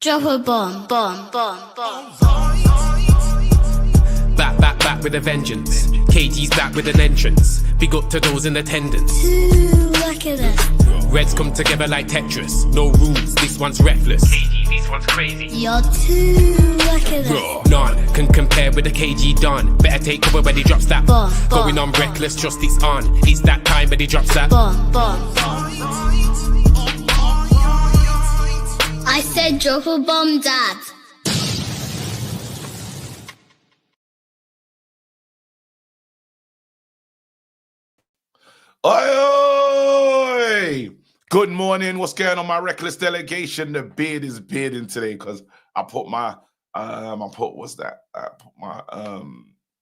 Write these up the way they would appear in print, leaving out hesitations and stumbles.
Drop a bomb, bomb, bomb, bomb. Back with a vengeance. KG's back with an entrance. Big up to those in attendance. Look at this. Reds come together like Tetris. No rules, this one's reckless. KG, this one's crazy. You're too lucky this. None can compare with the KG Don. Better take cover when he drops that. Bomb, Going on reckless, trust it's on. It's that time when he drops that. Bomb, bomb. I said drop a bomb, Dad. Oi! Good morning. What's going on, my reckless delegation? The beard is bearding today because I put my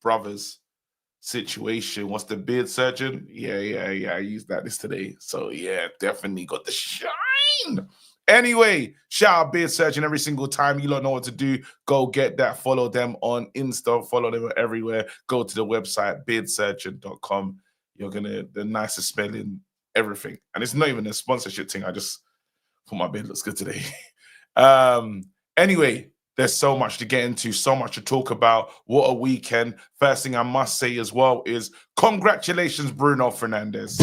brother's situation. What's the beard surgeon? Yeah. I used that this today. So yeah, definitely got the shine. Anyway, shout out beard surgeon every single time. You don't know what to do. Go get that. Follow them on Insta. Follow them everywhere. Go to the website beardsurgeon.com. You're gonna the nicest spelling, everything. And it's not even a sponsorship thing. I just thought my beard looks good today. Anyway, there's so much to get into, so much to talk about. What a weekend. First thing I must say as well is congratulations, Bruno Fernandes.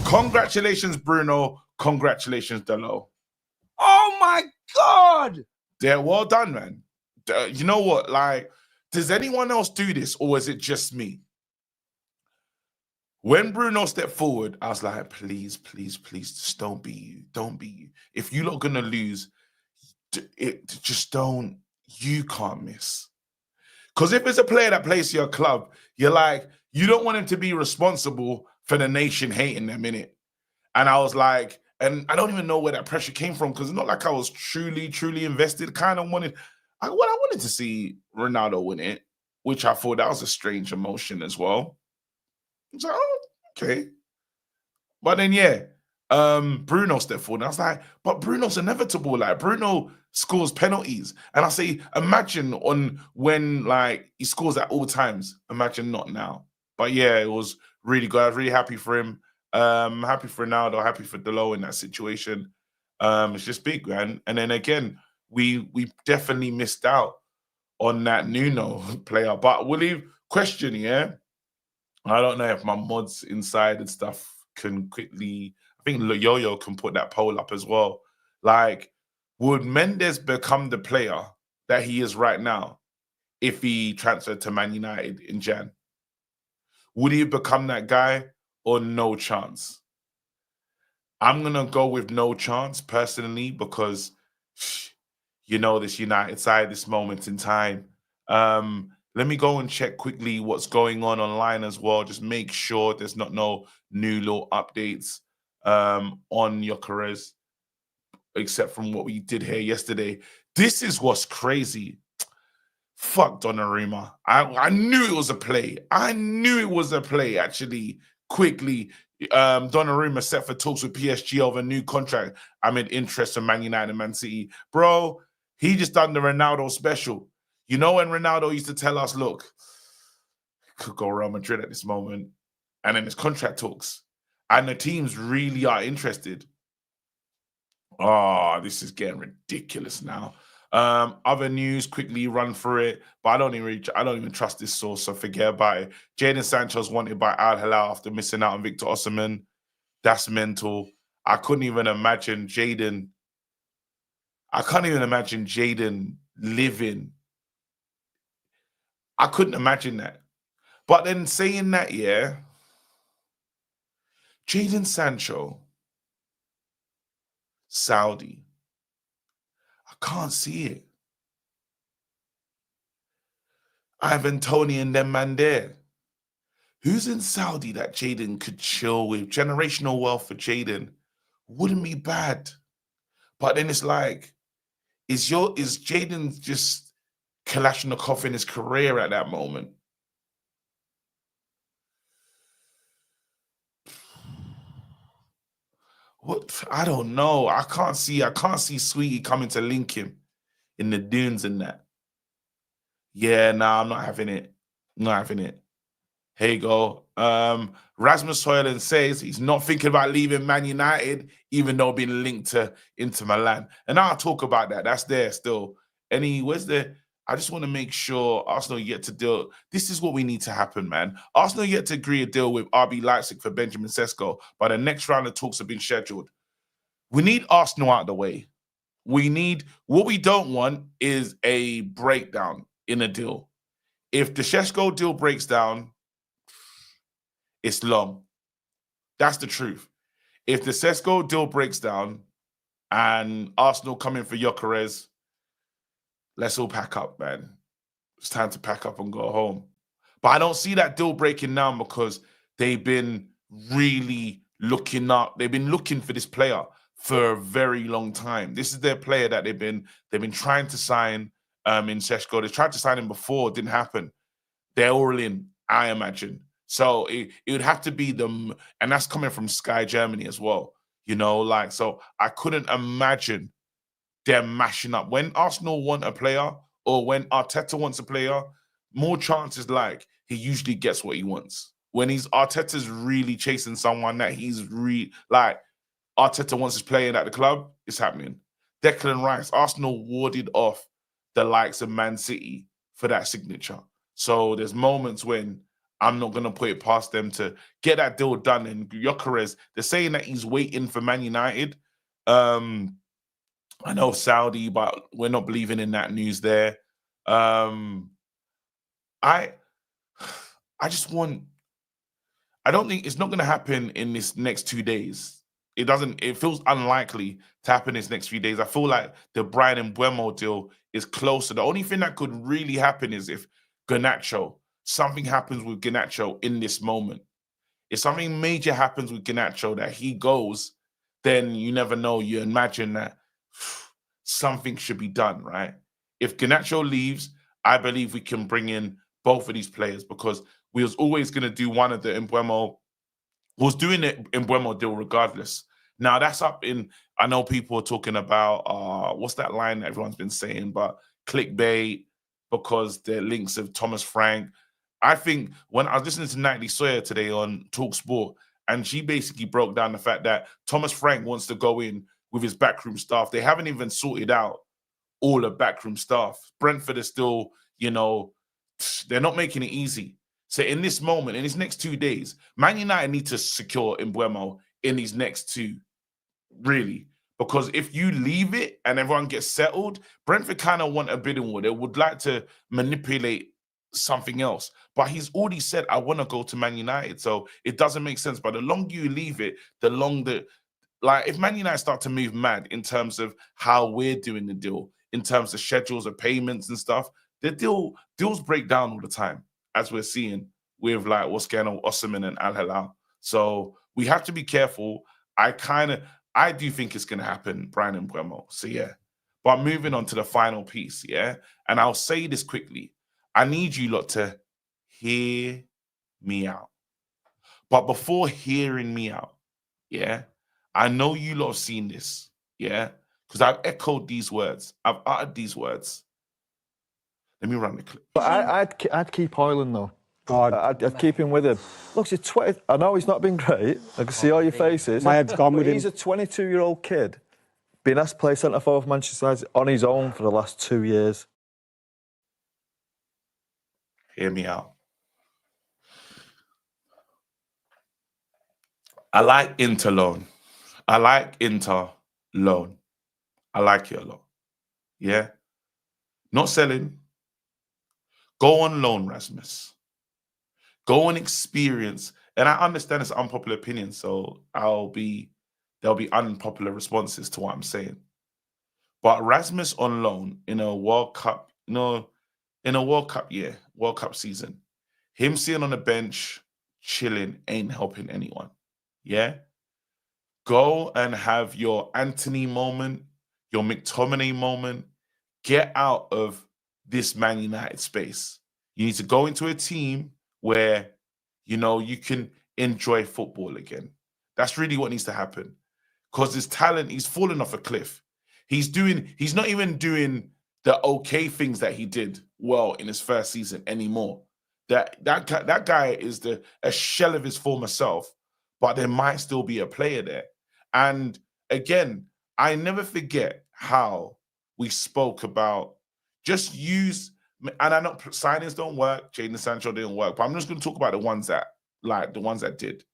Congratulations, Bruno. Congratulations, Delo. Oh my God! Yeah, well done, man. You know what? Like, does anyone else do this, or is it just me? When Bruno stepped forward, I was like, please, just don't be you. Don't be you. If you're not going to lose, just don't. You can't miss. Because if it's a player that plays for your club, you're like, you don't want him to be responsible for the nation hating them, innit? And I was like, and I don't even know where that pressure came from because it's not like I was truly invested. Kind of wanted, I wanted to see Ronaldo win it, which I thought that was a strange emotion as well. So, oh, okay. But then, yeah, Bruno stepped forward. And I was like, but Bruno's inevitable. Like, Bruno scores penalties. And I say, imagine on when, like, he scores at all times. Imagine not now. But, yeah, it was really good. I was really happy for him. Happy for Ronaldo. Happy for Delo in that situation. It's just big, man. And then, again, we definitely missed out on that Nuno player. But we'll leave question, yeah? I don't know if my mods inside and stuff can quickly. I think Yo-Yo can put that poll up as well. Like, would Mendes become the player that he is right now if he transferred to Man United in Jan? Would he become that guy or no chance? I'm going to go with no chance personally because, you know, this United side, this moment in time. Let me go and check quickly what's going on online as well. Just make sure there's not no new little updates on Gyokores, except from what we did here yesterday. This is what's crazy. Fuck Donnarumma. I knew it was a play. I knew it was a play, actually, quickly. Donnarumma set for talks with PSG over a new contract amid interest from Man United and Man City. Bro, he just done the Ronaldo special. You know when Ronaldo used to tell us, look, could go Real Madrid at this moment, and then his contract talks, and the teams really are interested. Oh, this is getting ridiculous now. Other news, quickly run through it, but I don't even trust this source, so forget about it. Jadon Sancho's wanted by Al Hilal after missing out on Victor Osimhen. That's mental. I couldn't even imagine Jadon. I can't even imagine Jadon living. I couldn't imagine that. But then saying that, yeah, Jadon Sancho, Saudi, I can't see it. Ivan Toney and them man there. Who's in Saudi that Jadon could chill with? Generational wealth for Jadon wouldn't be bad. But then it's like, is Jadon just Kalashnikov in his career at that moment? What? I don't know. I can't see Sweetie coming to link him in the dunes and that. Yeah, nah, I'm not having it. I'm not having it. Here you go. Rasmus Hojlund says he's not thinking about leaving Man United, even though being linked to Inter Milan. And I'll talk about that. That's there still. Where's the? I just want to make sure Arsenal yet to deal. This is what we need to happen, man. Arsenal yet to agree a deal with RB Leipzig for Benjamin Sesko, but the next round of talks have been scheduled. We need Arsenal out of the way. What we don't want is a breakdown in a deal. If the Sesko deal breaks down, it's long. That's the truth. If the Sesko deal breaks down and Arsenal come in for Gyokores, let's all pack up, man. It's time to pack up and go home. But I don't see that deal breaking down because they've been really looking up. They've been looking for this player for a very long time. This is their player that they've been trying to sign in Sesko. They tried to sign him before, it didn't happen. They're all in, I imagine. So it would have to be them, and that's coming from Sky Germany as well. So I couldn't imagine them mashing up. When Arsenal want a player or when Arteta wants a player, more chances like he usually gets what he wants. When Arteta's really chasing someone that he's like Arteta wants his playing at the club, it's happening. Declan Rice, Arsenal warded off the likes of Man City for that signature. So there's moments when I'm not going to put it past them to get that deal done. And Gyokores, they're saying that he's waiting for Man United. I know Saudi, but we're not believing in that news there. I don't think it's not going to happen in this next 2 days. It feels unlikely to happen this next few days. I feel like the Bryan Mbeumo deal is closer. The only thing that could really happen is if something happens with Garnacho in this moment. If something major happens with Garnacho that he goes, then you never know. You imagine that something should be done, right? If Garnacho leaves, I believe we can bring in both of these players because we was always going to do one of the Mbeumo. Was doing the Mbeumo deal regardless. Now that's up in. I know people are talking about what's that line that everyone's been saying, but clickbait because the links of Thomas Frank. I think when I was listening to Natalie Sawyer today on Talk Sport, and she basically broke down the fact that Thomas Frank wants to go in with his backroom staff. They haven't even sorted out all the backroom staff. Brentford is still, they're not making it easy. So in this moment, in these next 2 days, Man United need to secure Mbeumo in these next two, really. Because if you leave it and everyone gets settled, Brentford kind of want a bidding war. They would like to manipulate something else. But he's already said, I want to go to Man United. So it doesn't make sense. But the longer you leave it, the longer, like if Man United start to move mad in terms of how we're doing the deal, in terms of schedules of payments and stuff, the deals break down all the time, as we're seeing with like what's going on with Osimhen and Al Hilal. So we have to be careful. I do think it's going to happen, Bryan Mbeumo. So yeah. But moving on to the final piece, yeah? And I'll say this quickly. I need you lot to hear me out. But before hearing me out, yeah, I know you lot have seen this, yeah? Because I've echoed these words. I've uttered these words. Let me run the clip. But I'd keep Hojlund though. God. I'd keep him with him. Look, he's 20. I know he's not been great. I can see all your faces. My head's gone with him. He's a 22-year-old kid, been asked to play centre forward for Manchester United on his own for the last 2 years. Hear me out. I like Inter loan. I like Inter loan. I like it a lot. Yeah? Not selling. Go on loan, Rasmus. Go and experience. And I understand it's an unpopular opinion, so there'll be unpopular responses to what I'm saying. But Rasmus on loan in a World Cup, in a World Cup year, World Cup season, him sitting on the bench, chilling, ain't helping anyone. Yeah? Go and have your Anthony moment, your McTominay moment. Get out of this Man United space. You need to go into a team where, you can enjoy football again. That's really what needs to happen. Because his talent, he's fallen off a cliff. He's not even doing the okay things that he did well in his first season anymore. That guy is a shell of his former self, but there might still be a player there. And again, I never forget how we spoke about just use, and I know signings don't work, Jadon Sancho didn't work, but I'm just going to talk about the ones that did.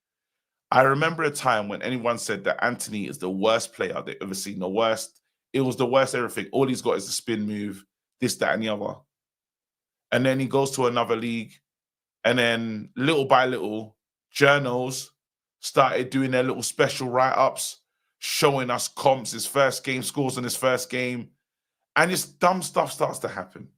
I remember a time when anyone said that Anthony is the worst player they've ever seen, the worst. It was the worst everything. All he's got is a spin move, this, that, and the other. And then he goes to another league, and then little by little, journals started doing their little special write-ups, showing us comps, his first game, scores in his first game, and just dumb stuff starts to happen.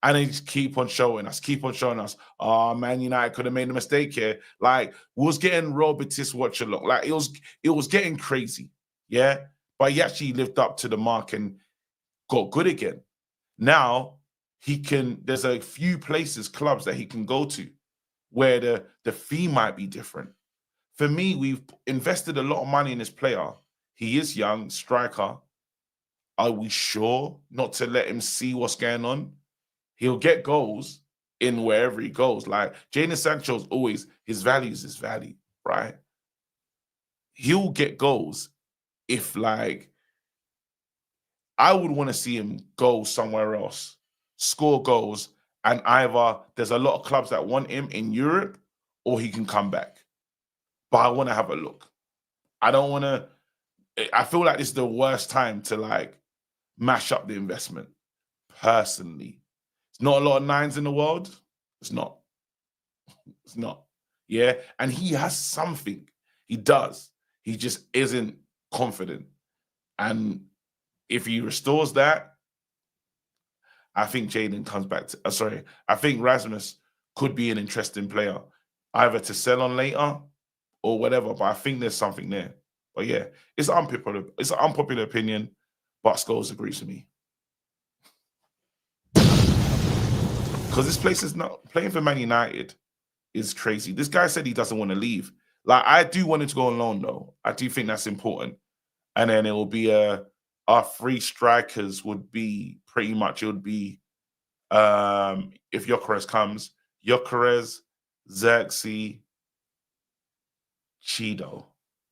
And they just keep on showing us. Oh, Man United could have made a mistake here. Like, we was getting Robertis watch along. Like, it was getting crazy, yeah? But he actually lived up to the mark and got good again. Now, there's a few places, clubs that he can go to where the fee might be different. For me, we've invested a lot of money in this player. He is young, striker. Are we sure not to let him see what's going on? He'll get goals in wherever he goes. Like, Jadon Sancho's always, his value is his value, right? He'll get goals if, like, I would want to see him go somewhere else, score goals, and either there's a lot of clubs that want him in Europe or he can come back. But I want to have a look. I don't want to, I feel like this is the worst time to, like, mash up the investment, personally. It's not a lot of nines in the world. It's not. It's not. Yeah. And he has something. He does. He just isn't confident. And if he restores that, I think Jadon comes back to, I think Rasmus could be an interesting player, either to sell on later or whatever. But I think there's something there. But yeah, it's an unpopular opinion, but Scholes agrees with me. Because this place is not playing for Man United is crazy. This guy said he doesn't want to leave. Like, I do want him to go on loan, though. I do think that's important. And then it will be our three strikers would be pretty much, it would be if Gyokores comes, Gyokores, Xerxes, Chido.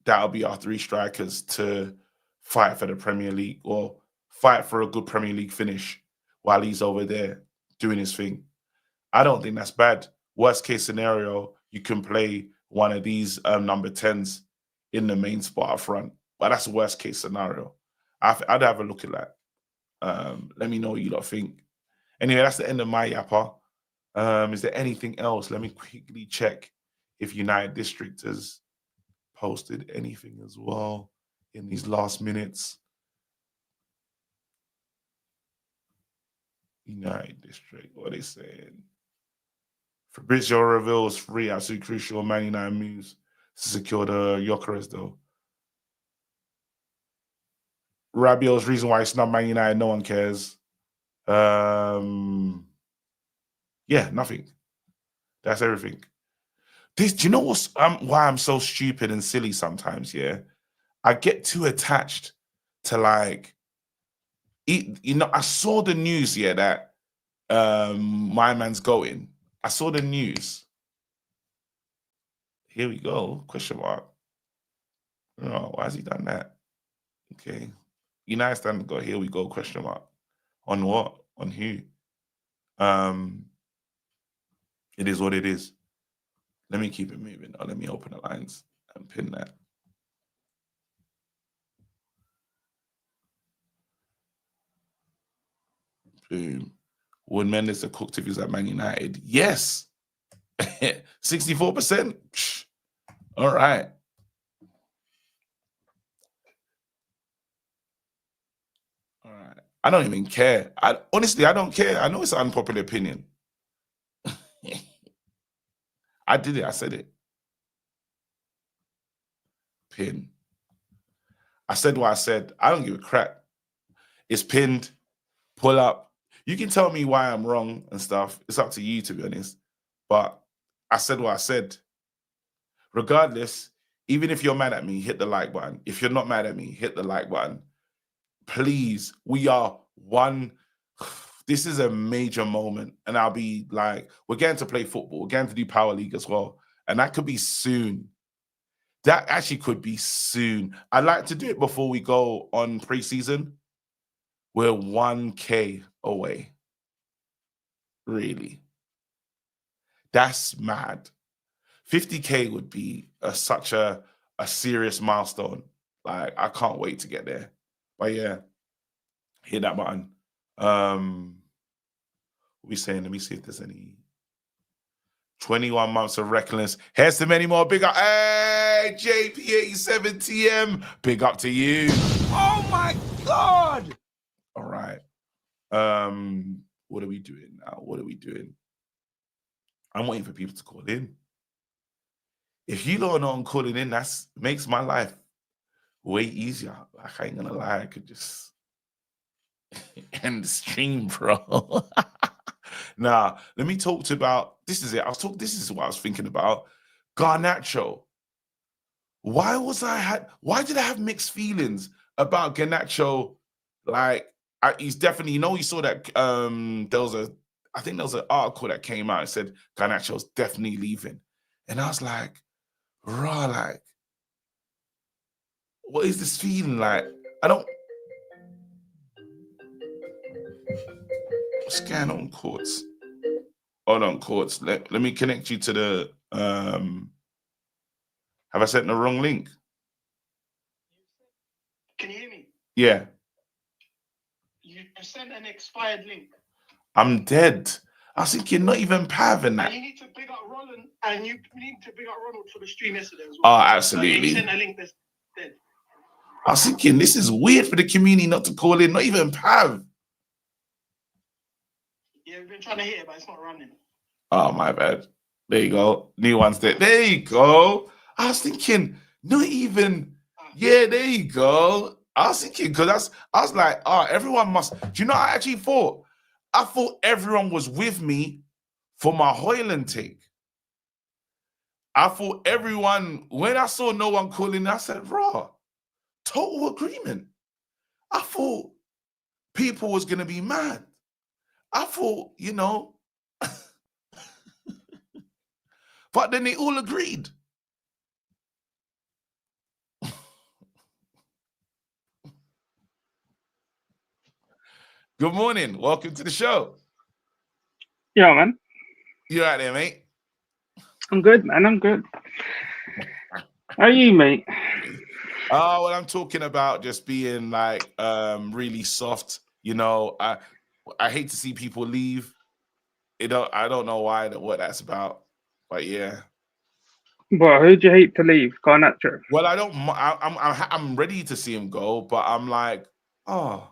That'll be our three strikers to fight for the Premier League or fight for a good Premier League finish while he's over there doing his thing. I don't think that's bad. Worst case scenario, you can play one of these number 10s in the main spot up front. But that's the worst case scenario. I'd have a look at that. Let me know what you lot think. Anyway, that's the end of my yapper. Is there anything else? Let me quickly check if United District has posted anything as well in these last minutes. United District, what are they saying? Fabrizio reveals 3 absolutely crucial Man United moves to secure the Gyokores, though. Rabiot's reason why it's not Man United, no one cares. Yeah, nothing. That's everything. Do you know what's why I'm so stupid and silly sometimes? Yeah, I get too attached to, like, I saw the news, yeah, that my man's going. I saw the news. Here we go, question mark. Oh, why has he done that? Okay. United standard go, here we go, question mark. On what? On who? It is what it is. Let me keep it moving. Let me open the lines and pin that. Boom. Would Mendes have cooked if he's at Man United? Yes. 64%. Psh. All right. All right. I don't even care. Honestly, I don't care. I know it's an unpopular opinion. I did it. I said it. Pin. I said what I said. I don't give a crap. It's pinned. Pull up. You can tell me why I'm wrong and stuff. It's up to you, to be honest. But I said what I said. Regardless, even if you're mad at me, hit the like button. If you're not mad at me, hit the like button. Please, we are one. this is a major moment, and I'll be like, we're getting to play football, we're getting to do Power League as well, and that could be soon. That actually could be soon. I'd like to do it before we go on preseason. We're 1K away. Really. That's mad. 50K would be such a serious milestone. Like, I can't wait to get there. But yeah, hit that button. What are we saying? Let me see if there's any. 21 months of reckless. Here's to many more. Big up. Hey, JP87TM. Big up to you. Oh my God. All right. What are we doing now? What are we doing? I'm waiting for people to call in. If you don't know I'm calling in, that makes my life way easier. Like, I ain't gonna lie, I could just end the stream, bro. Nah, let me talk to about this is it. This is what I was thinking about. Garnacho. Why did I have mixed feelings about Garnacho? Like, he's definitely, you saw that I think there was an article that came out and said Garnacho's definitely leaving. And I was like, raw, like, what is this feeling like? I don't. Scan on Courts. Hold on, Courts. Let me connect you to the. Have I sent the wrong link? Can you hear me? Yeah. You sent an expired link. I'm dead. I was thinking, not even having that. And you need to big up Roland, and you need to big up Ronald for the stream yesterday as well. Oh, absolutely. You sent a link that's dead. I was thinking, this is weird for the community not to call in, not even Pav. Yeah, we've been trying to hit it, but it's not running. Oh, my bad. There you go. New one's there. There you go. I was thinking, not even. Yeah, there you go. I was thinking, because I was like, everyone must. Do you know what I actually thought? I thought everyone was with me for my Hojlund take. I thought everyone, when I saw no one calling, I said, raw, total agreement. I thought people was going to be mad. I thought, but then they all agreed. Good morning. Welcome to the show. Yeah, man. You out there, mate? I'm good, man. I'm good. How are you, mate? Oh, well, I'm talking about just being like really soft. I hate to see people leave. I don't know what that's about, but yeah. Well, who'd you hate to leave? Garnacho. Well, I'm ready to see him go, but I'm like, oh,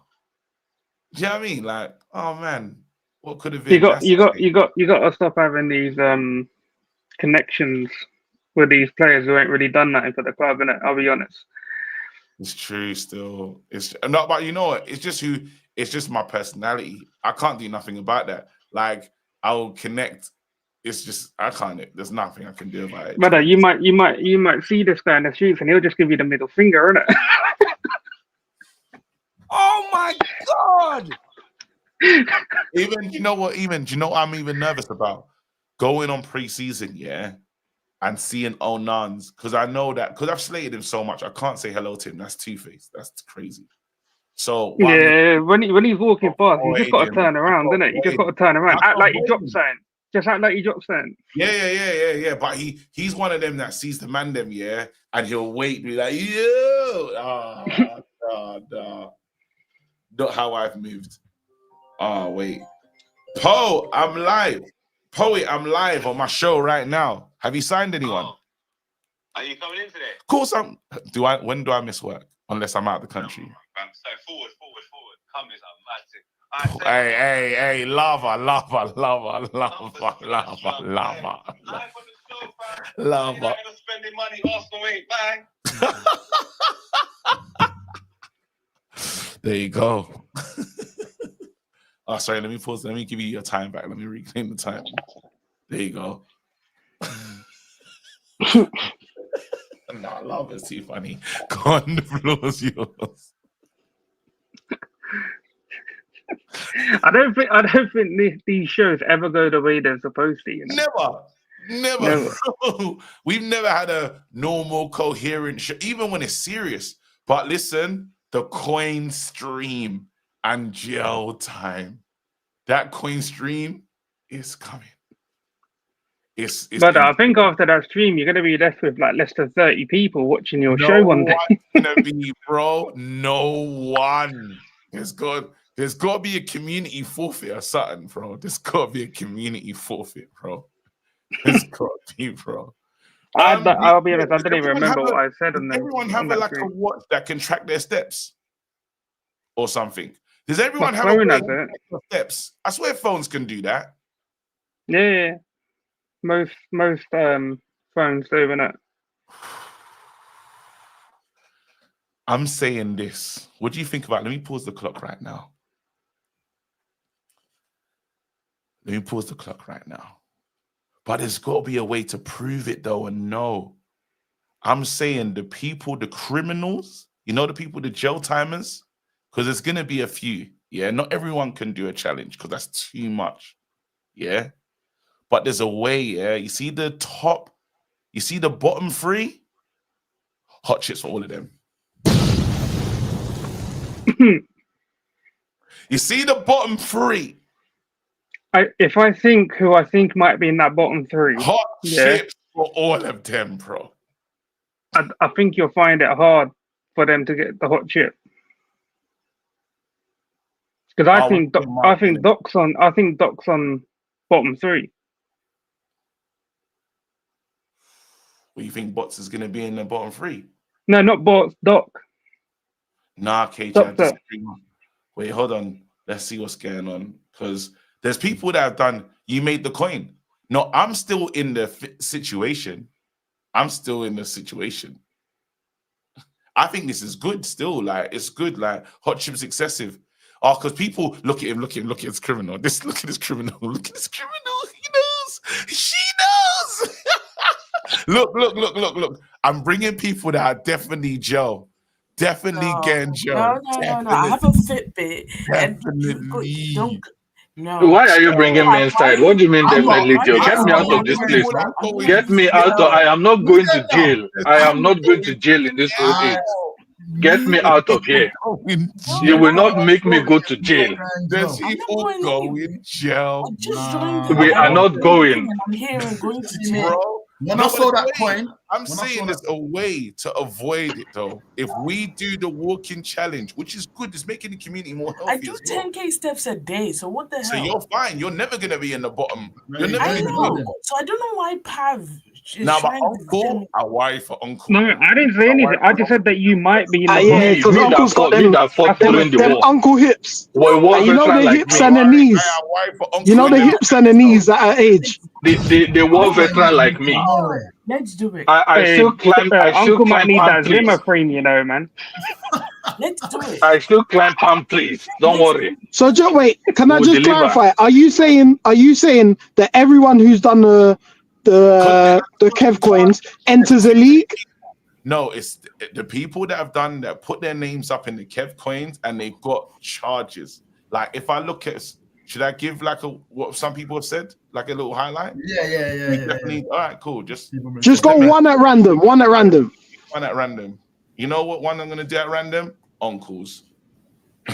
do you know what I mean? Like, oh man, what could have been? You got to stop having these connections with these players who ain't really done nothing for the club, innit? I'll be honest. It's true. Still, it's not. But you know what? It's just my personality. I can't do nothing about that. Like, I'll connect. It's just I can't. There's nothing I can do about it. Brother, you might see this guy in the streets and he'll just give you the middle finger, innit? Oh my God! Do you know what I'm even nervous about? Going on preseason, yeah, and seeing Onans, because I know that, because I've slated him so much, I can't say hello to him. That's two-faced. That's crazy. So yeah, when he's walking past, you just got to turn around, innit? You just got to turn around, act like he dropped something. Just act like he dropped something. Yeah. But he's one of them that sees the man them, yeah, and he'll wait and be like, yo, no. Not how I've moved. Oh, wait. Poe, I'm live. Poet, I'm live on my show right now. Have you signed anyone? Oh. Are you coming in today? Of course when do I miss work? Unless I'm out of the country. So forward. Come is a magic. Hey, lava. Lava. Spending money, Arsenal ain't bang. There you go. Oh, sorry, let me pause. Let me give you your time back. Let me reclaim the time. There you go. No, love is too funny. Go on, the floor's yours. I don't think these shows ever go the way they're supposed to. You know? Never. We've never had a normal, coherent show, even when it's serious. But listen, the coin stream and jail time. That coin stream is coming. It's But I think after that stream, you're gonna be left with like less than 30 people watching your show one day. Gonna be, bro. No one. There's got to be a community forfeit or something, bro. There's got to be a community forfeit, bro. There's got to be, bro. I'll be honest, I don't even remember what I said. Does everyone have like a watch that can track their steps or something? Does everyone have a way to track their steps? I swear phones can do that. Yeah. Most phones do, innit? I'm saying this. What do you think about? Let me pause the clock right now. But there's got to be a way to prove it, though, and know. I'm saying the people, the criminals, you know, the people, the jail timers, because there's going to be a few. Yeah, not everyone can do a challenge because that's too much. Yeah. But there's a way, yeah. You see the bottom three? Hot chips for all of them. You see the bottom three? If I think who I think might be in that bottom three, hot chips for all of them, bro. I think you'll find it hard for them to get the hot chip. Because I think Doc's on bottom three. What, you think Bots is going to be in the bottom three? No, not Bots, Doc. Nah, KJ. Wait, hold on. Let's see what's going on. Because there's people that have done, you made the coin. No, I'm still in the situation. I think this is good still. Like, it's good. Like, hot chips excessive. Oh, because people look at him, look at this criminal. Look at this criminal. Look at this criminal. He knows. She knows. Look. I'm bringing people that are definitely Joe. Definitely getting Joe. No. I have a Fitbit. Definitely. No. Why are you bringing me inside? What do you mean definitely jail? Get me out of this place. Get me out of. I am not going to jail. I am not going to jail in this old age. Get me out of here. You will not make me go to jail. There's people going jail. We are not going. I'm here and going to jail. Bro. When I saw that coin, I'm saying there's a way to avoid it, though. If we do the walking challenge, which is good, it's making the community more healthy. I do 10K steps a day, so what the hell? So you're fine. You're never gonna be in the bottom. I know. So I don't know why Pav. Now, but Uncle, I worry for Uncle. No, I didn't say anything. I just said that you might be in the yeah, because Uncle's got them Uncle hips. Well, you know the hips and the knees. You know the hips and the knees at our age. The war veteran like me. Let's do it. I still climb. Uncle might need that Zimmer frame, you know, man. Let's do it. I still climb palm trees. Don't worry. So just wait. Can I just clarify? Are you saying that everyone who's done the Kev Coins enters a league? No, it's the people that have done that, put their names up in the Kev Coins, and they've got charges. Like, if I look at, should I give like what some people have said, like a little highlight? Yeah. All right, cool. Just go one at random. One at random. You know what one I'm gonna do at random? Uncles.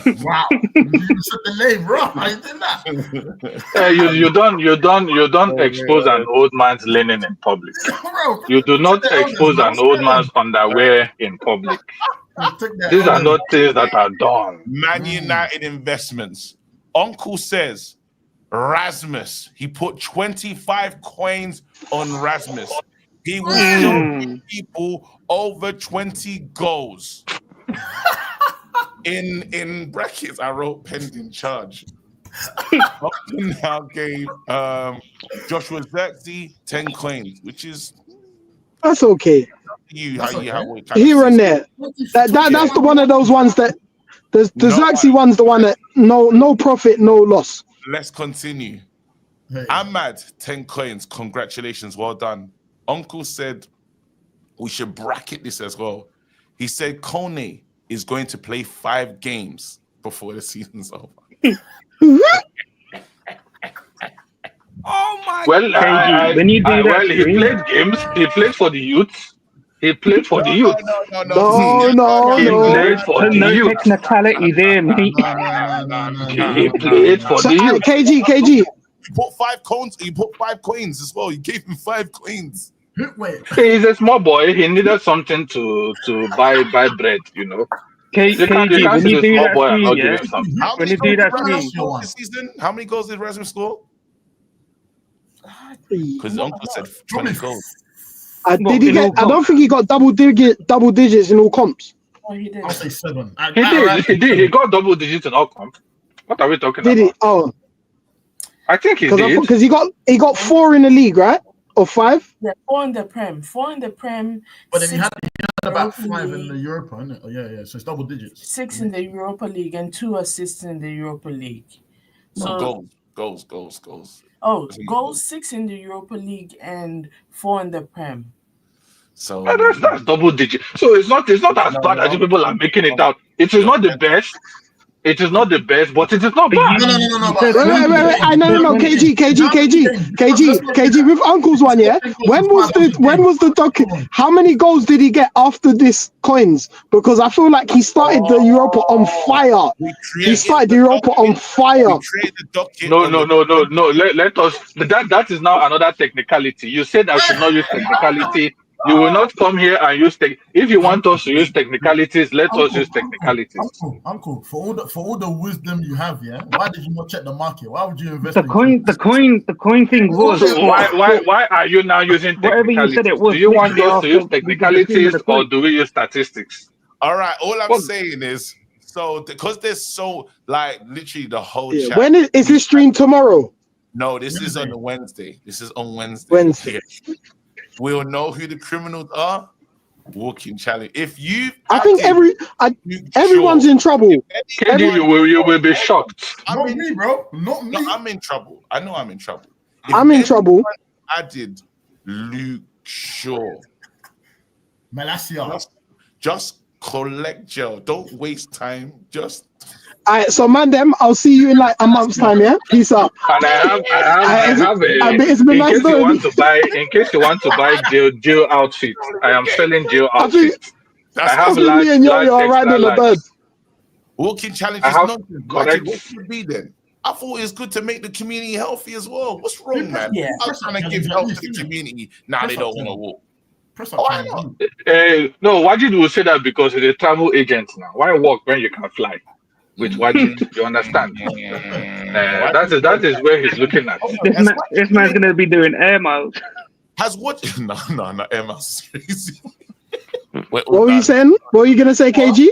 Wow, you said the name, bro. I did that. You don't expose an old man's linen in public. Bro, you do not expose an old man's underwear in public. These are not things that are done. Man United investments. Uncle says Rasmus. He put 25 coins on Rasmus. He will still give people over 20 goals. In brackets, I wrote pending charge. Upton now gave Joshua Xerxes 10 coins, which is that's okay. Here and there. That's the one of those ones that the Xerxes one's the one that no profit, no loss. Let's continue. Ahmad 10 coins. Congratulations, well done. Uncle said we should bracket this as well. He said Kone is going to play 5 games before the season's over. Oh my Well, KG, when you do that, well, he played games. He played for the youth. He played for the youth. He played for the no youth. technicality there, mate. He played for So, the youth. KG. You put 5 coins. You put 5 coins as well. You gave him 5 coins. Wait. He's a small boy. He needed something to buy bread. You know. You can't KG, when see you the do small that boy and not stream, give yeah. him something. How When many you do goals that did Rasmus stream, score this season? How many goals did Rasmus score? Because his uncle said 20 goals. Did he get? I don't think he got double digits in all comps. Oh, he did. I'll say 7. He did. He got double digits in all comp. What are we talking about? Did he? Oh, I think he did. Because he got 4 in the league, right? Or 5? Yeah, 4 in the Prem. 4 in the Prem. But then he had about Europa 5 in League, the Europa, innit? Oh, yeah. So it's double digits. 6 in the Europa League and 2 assists in the Europa League. No, goals. Oh, goals 6 in the Europa League and 4 in the Prem. So that's double digit. So it's not as bad as people are making it out. It is not the best. It is not the best, but it is not bad. No. No. KG. With Uncle's one, yeah. When was the document? How many goals did he get after this coins? Because I feel like he started the Europa on fire. He started the Europa on fire. No. Let us. That is now another technicality. You said I should not use technicality. You will not come here and use if you want us to use technicalities, let us use technicalities. Uncle, for all the wisdom you have, yeah. Why did you not check the market? Why would you invest? The coin thing was. Why are you now using technicalities? Whatever you said it was. Do you want us to use technicalities or do we use statistics? All right. All I'm saying is, so because there's so literally the whole chat. When is this stream tomorrow? No, this is on Wednesday. This is on Wednesday. We'll know who the criminals are. Walking challenge. If you, I think everyone's in trouble. You will be shocked. Not me, bro. Not me. No, I'm in trouble. I know I'm in trouble. I'm in trouble. I did Luke Shaw. Malasia. Just collect gel. Don't waste time. Just. All right, so man, I'll see you in like a month's time. Yeah, peace out. And I have in case you want to buy jail outfit. I am selling jail outfit. I have me and Yo are riding the bird. Walking challenge is not what should be then. I thought it was good to make the community healthy as well. What's wrong, man? Yeah. I'm trying to give help to the community. Now they don't want to walk. No, Wajid will say that because he's a travel agent now. Why walk when you can fly? With Wajid, you understand? That is where he's looking at. This man's gonna be doing air miles. Has what? No, air miles is crazy. What were you saying? What were you gonna say, KG?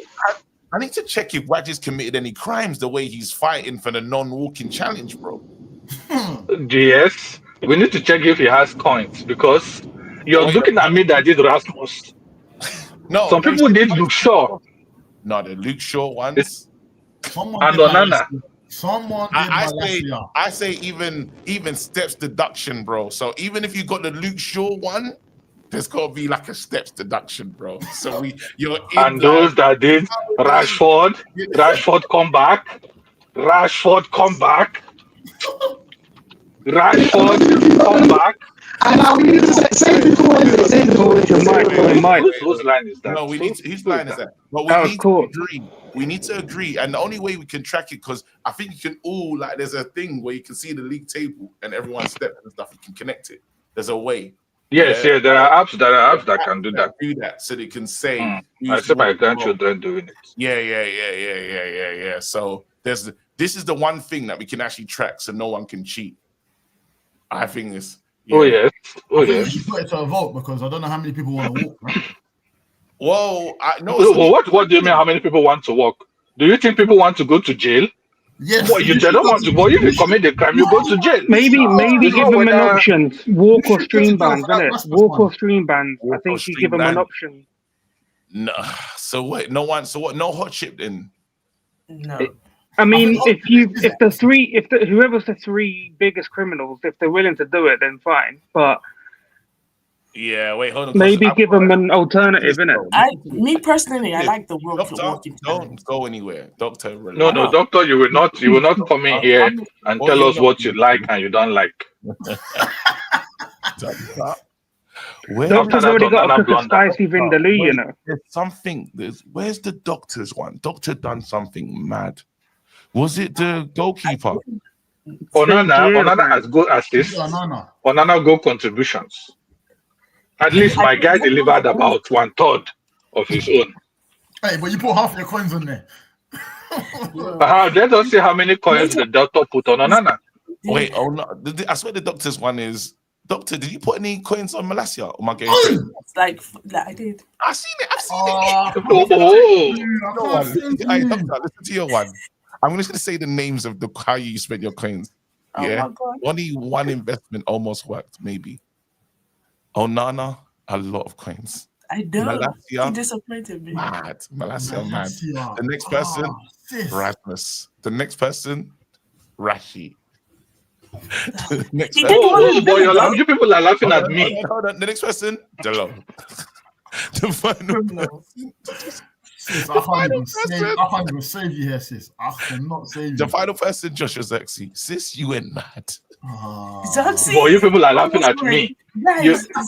I need to check if Wajid's committed any crimes the way he's fighting for the non-walking challenge, bro. Yes, we need to check if he has coins because you're looking at me that did Rasmus. No, some people did Luke Shaw. No, the Luke Shaw ones. And Onana. I say even steps deduction, bro. So even if you got the Luke Shaw one, there's got to be like a steps deduction, bro. So you're in and those that did Rashford come back. Rashford come back. And now we need to say before whose line is that? No, whose line is that? But we need to agree. We need to agree, and the only way we can track it, because I think you can all there's a thing where you can see the league table and everyone's steps and stuff. You can connect it. There's a way. Yes, there are apps that can do that. Do that so they can say. I see my grandchildren doing it. Yeah. So this is the one thing that we can actually track, so no one can cheat. I think this. Yeah. Oh yes. You should put it to a vote because I don't know how many people want to walk. Right? Whoa! What do you mean? How many people want to walk? Do you think people want to go to jail? Yes. Well, you don't want to go. If you commit a crime, you go to jail. Maybe give them an option. Walk or stream bans, isn't it? Walk or stream bans. I think you give them an option. No. So wait, no one. So what? No hot chip then? No. I mean, whoever's the 3 biggest criminals, if they're willing to do it, then fine. But Yeah, wait, hold on. Maybe give them an alternative, innit? Me personally, I like the Doctor, walking. don't go anywhere. Doctor, No, relax. doctor, you will not come in here and What tell you're us not what you like and you don't like. Doctor, where Doctor's is already got a Nana cook of blunder. spicy vindaloo, you know. There's something. Where's the doctor's one? Doctor done something mad. Was it the goalkeeper? Onana has goal assists. Onana goal contributions. At least my guy delivered about 1/3 of his own. Hey, but you put half your coins on there. Let us see how many coins the doctor put on Onana. Wait, oh no! I swear the doctor's one is. Doctor, did you put any coins on Malasia? Or am I getting It's like I did. I've seen it. Hey, doctor, listen to your one. I'm just going to say the names of how you spent your coins. Yeah, my God. only one investment almost worked, maybe. Onana, a lot of coins. I don't. Malasia, He disappointed me. mad. Malasia, mad. The next person, Rasmus. The next person, Rashi. The next person, Boy, you people are laughing at me. Hold on. The next person, Delo. The final person. Sis, I can't even save you here, sis. I cannot save you. The final person, Joshua Zexi. Sis, you went mad. Boy, you people are laughing at me.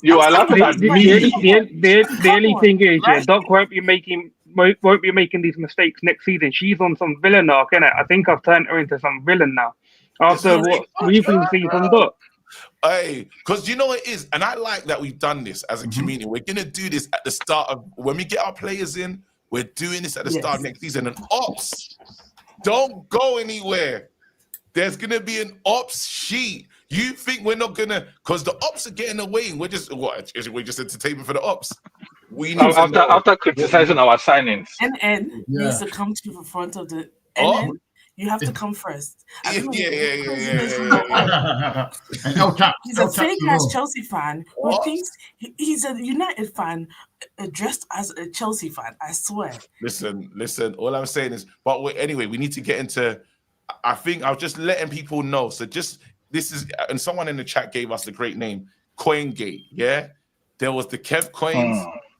You are laughing at me. The only thing is, Doc won't be making these mistakes next season. She's on some villain arc, innit? I think I've turned her into some villain now. After what we've been seeing from Doc. Hey, because you know what it is, and I like that we've done this as a community. We're gonna do this at the start of when we get our players in. We're doing this at the start of next season. And ops, don't go anywhere. There's gonna be an ops sheet. You think we're not gonna? Because the ops are getting away. We're just we're just entertainment for the ops. We need after criticizing our signings. NN needs to come to the front of the NN. You have to come first. He's a fake ass Chelsea fan who thinks he's a United fan dressed as a Chelsea fan. I swear. Listen. All I'm saying is, anyway, we need to get into. I think I was just letting people know. So this is, and someone in the chat gave us the great name, CoinGate. Yeah, there was the Kev Coins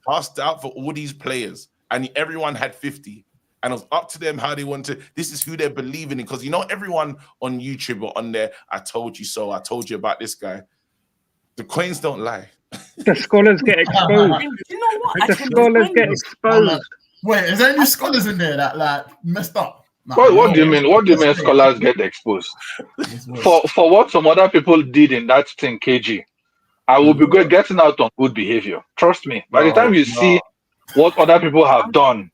passed out for all these players, and everyone had 50. And it was up to them how they want to. This is who they're believing in. Because everyone on YouTube or on there, I told you so. I told you about this guy. The coins don't lie. The scholars get exposed. You know what? The scholars get exposed. Wait, is there any scholars in there that messed up? What do you mean? What do you mean scholars get exposed? For what some other people did in that thing, KG, I will be getting out on good behavior. Trust me. By the time you see what other people have done,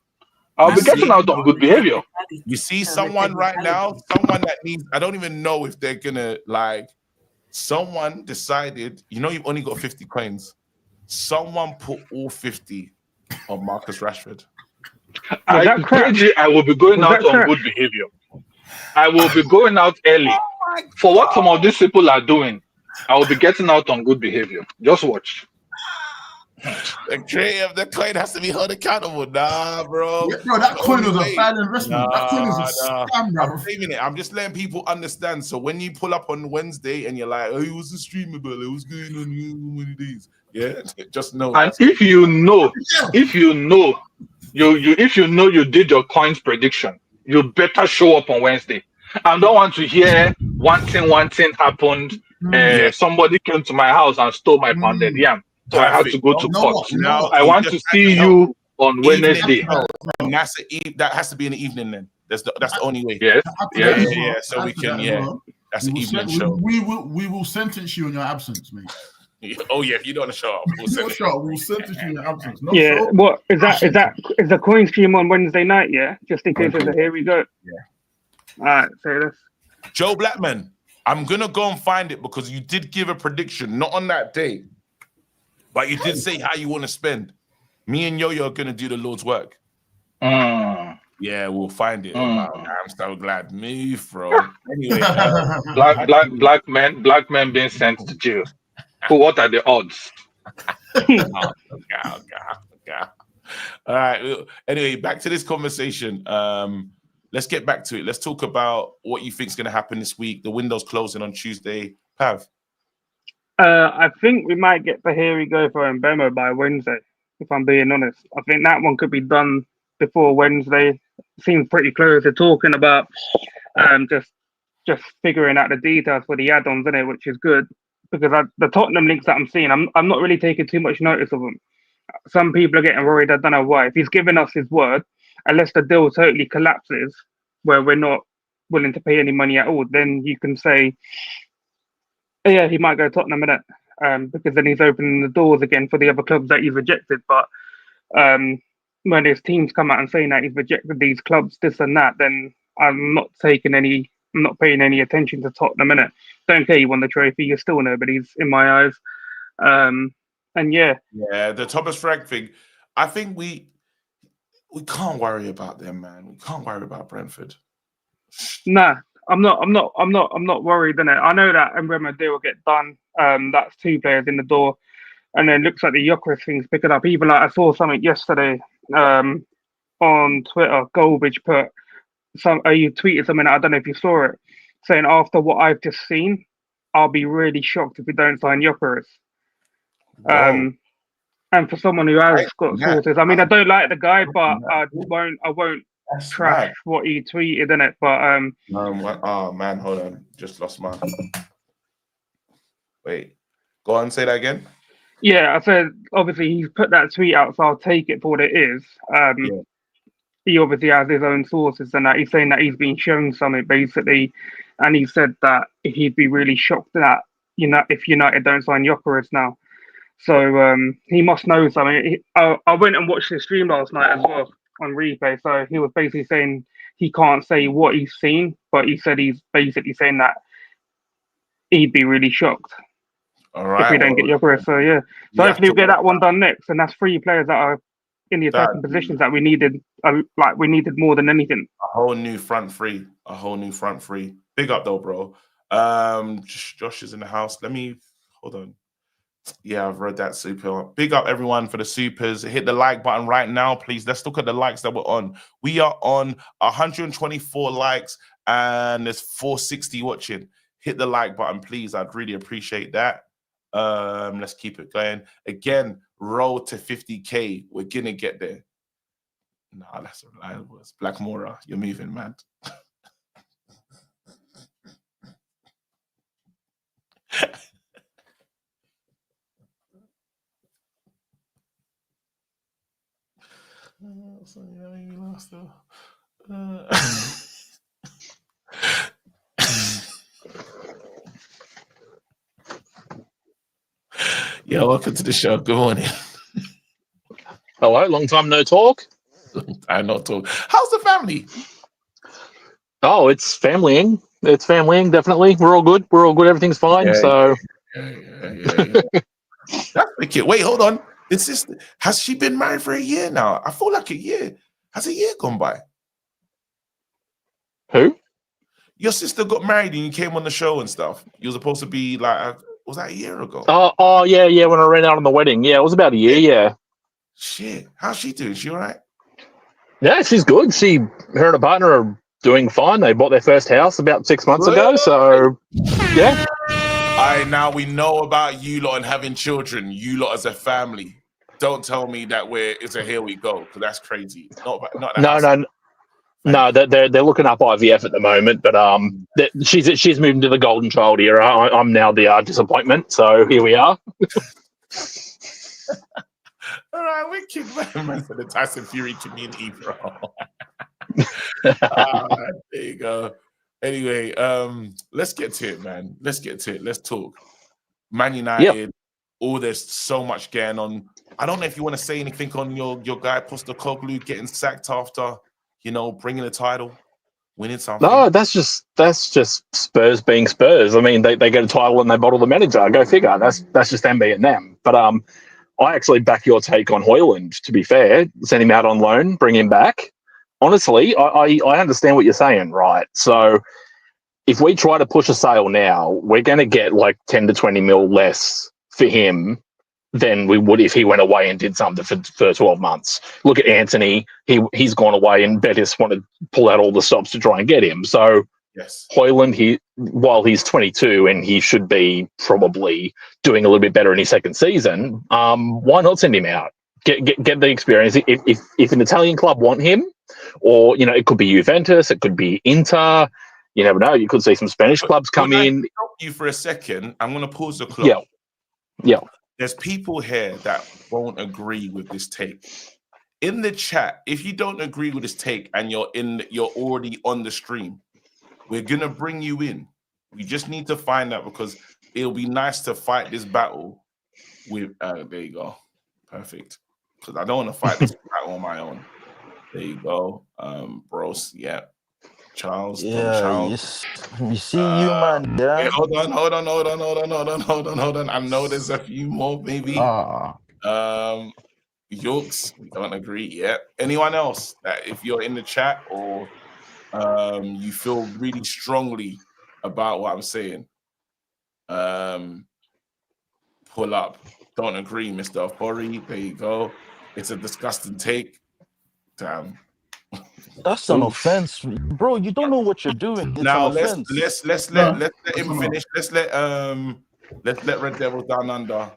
I'll be getting out on good behavior. You see someone right now, someone that needs, I don't even know if they're gonna someone decided, you've only got 50 coins. Someone put all 50 on Marcus Rashford. I will be going out on good behavior. I will be going out early. For what some of these people are doing, I will be getting out on good behavior. Just watch. The creator of the coin has to be held accountable. Nah, bro. Bro, that coin was a bad investment. That coin was a scam, bro. I'm saving it. I'm just letting people understand. So when you pull up on Wednesday and you're like, oh, it was a streamer, but it was going on one of these. Yeah, just know. And if you know you did your coins prediction, you better show up on Wednesday. I don't want to hear one thing happened. Somebody came to my house and stole my pounded yam. So I had to go to court. I want to see you on Wednesday. And that has to be in the evening then. That's the only way. Yes. Yeah. So we can, that's an evening show. We will sentence you in your absence, mate. Oh yeah, if you don't want to show up, we'll sentence you in your absence. What is the coin stream on Wednesday night? Yeah, just in case there's a here we go. Yeah. All right, say this. Joe Blackman, I'm gonna go and find it because you did give a prediction, not on that day, but you did say how you want to spend. Me and Yo-Yo are gonna do the Lord's work. Yeah, we'll find it. I'm so glad. Move, bro. Anyway, black men being sent to jail. What are the odds? Okay. All right. Anyway, back to this conversation. Let's get back to it. Let's talk about what you think is going to happen this week. The window's closing on Tuesday. Pav. I think we might get the Here We Go for Mbemo by Wednesday, if I'm being honest. I think that one could be done before Wednesday. Seems pretty close. They're talking about just figuring out the details for the add-ons in it, which is good because the Tottenham links that I'm seeing, I'm not really taking too much notice of them. Some people are getting worried. I don't know why. If he's given us his word, unless the deal totally collapses, where we're not willing to pay any money at all, then you can say, yeah, he might go Tottenham in it, because then he's opening the doors again for the other clubs that he's rejected. But when his teams come out and saying that he's rejected these clubs, this and that, then I'm not paying any attention to Tottenham in it. Don't care you won the trophy, you're still nobody's in my eyes. And yeah, the Thomas Frank thing. I think we can't worry about them, man. We can't worry about Brentford. Nah, I'm not worried in it. I know that Mbemo deal will get done. That's 2 players in the door, and then looks like the Gyokores thing's picking up. Even like I saw something yesterday on Twitter. Goldbridge put you tweeted something. I don't know if you saw it, saying after what I've just seen, I'll be really shocked if we don't sign Gyokores. And for someone who has got sources, I mean, I don't like the guy, but I won't trash what he tweeted in it. But oh man, hold on, just lost my. Wait, go on, say that again. Yeah, I said obviously he's put that tweet out, so I'll take it for what it is. He obviously has his own sources, and that he's saying that he's been shown something basically, and he said that he'd be really shocked that if United don't sign Gyokores now. So he must know something. I went and watched his stream last night as well on replay. So he was basically saying he can't say what he's seen, but he said he's basically saying that he'd be really shocked if we don't get Gyokores. So yeah, so hopefully we'll get that one done next. And that's 3 players that are in the attacking positions that we needed. We needed more than anything. A whole new front three. Big up though, bro. Josh is in the house. Let me hold on. Yeah, I've read that super. Big up everyone for the supers. Hit the like button right now, please. Let's look at the likes that we're on. We are on 124 likes and there's 460 watching. Hit the like button, please. I'd really appreciate that. Let's keep it going. Again, roll to 50K. We're gonna get there. Nah, that's a lie. It's Black Mora. You're moving, man. Yeah, welcome to the show. Good morning. Hello, long time no talk. I'm not talking. How's the family? Oh, it's familying. It's familying, definitely. We're all good. Everything's fine. Yeah. That's the kid. Wait, hold on. Has she been married for a year now? I feel like a year. Has a year gone by? Who? Your sister got married and you came on the show and stuff. You were supposed to be like, was that a year ago? Oh, yeah. When I ran out on the wedding. Yeah, it was about a year, yeah. Shit. How's she doing? She all right? Yeah, she's good. Her and her partner are doing fine. They bought their first house about 6 months ago. So, yeah. Now we know about you lot and having children. You lot as a family. Don't tell me that it's a here we go, because that's crazy. No, they're looking up IVF at the moment, but she's moving to the golden child era. I'm now the disappointment, so here we are. All right, we're kicking man for the Tyson Fury community, bro. There you go. Anyway, let's get to it, man. Let's talk. Man United. Yep. There's so much going on. I don't know if you want to say anything on your guy Postecoglou getting sacked after, bringing the title, winning something. No, that's just Spurs being Spurs. I mean, they get a title and they bottle the manager. Go figure. That's just them being them. But I actually back your take on Hojlund. To be fair, send him out on loan, bring him back. Honestly, I understand what you're saying, right? So if we try to push a sale now, we're going to get like 10 to 20 mil less for him than we would if he went away and did something for 12 months. Look at Anthony. He's gone away and Betis want to pull out all the stops to try and get him. So Yes. Hojlund, while he's 22 and he should be probably doing a little bit better in his second season, why not send him out? Get the experience. If an Italian club want him, or it could be Juventus, it could be Inter. You never know. You could see some Spanish clubs come in. Stop you for a second. I'm going to pause the clock. Yeah. There's people here that won't agree with this take. In the chat, if you don't agree with this take and you're already on the stream, we're gonna bring you in. We just need to find out, because it'll be nice to fight this battle with. There you go, perfect. Because I don't want to fight this battle on my own. There you go, bros. Yeah, Charles. Yeah, Charles. you see, you man. Yeah. Wait, hold on. I know there's a few more, maybe. Yorks, we don't agree yet. Anyone else that, if you're in the chat or you feel really strongly about what I'm saying, pull up. Don't agree, Mr. Fori. There you go. It's a disgusting take. Damn. That's an offense, bro. You don't know what you're doing. It's now an offense. let's let him finish. Let's let Red Devils Down Under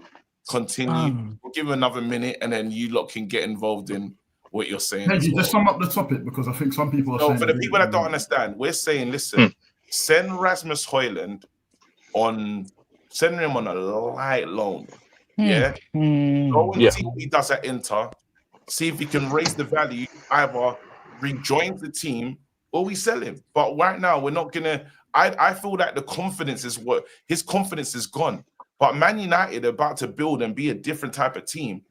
continue. We'll give him another minute, and then you lot can get involved in what you're saying. Maybe just sum up the topic, because I think some people are saying. For the people that don't understand, we're saying, listen, send Rasmus Hojlund send him on a light loan. Yeah. Go and see what he does at Inter. See if he can raise the value, either rejoin the team or we sell him. But right now, we're not gonna. I feel that the confidence is his confidence is gone. But Man United are about to build and be a different type of team.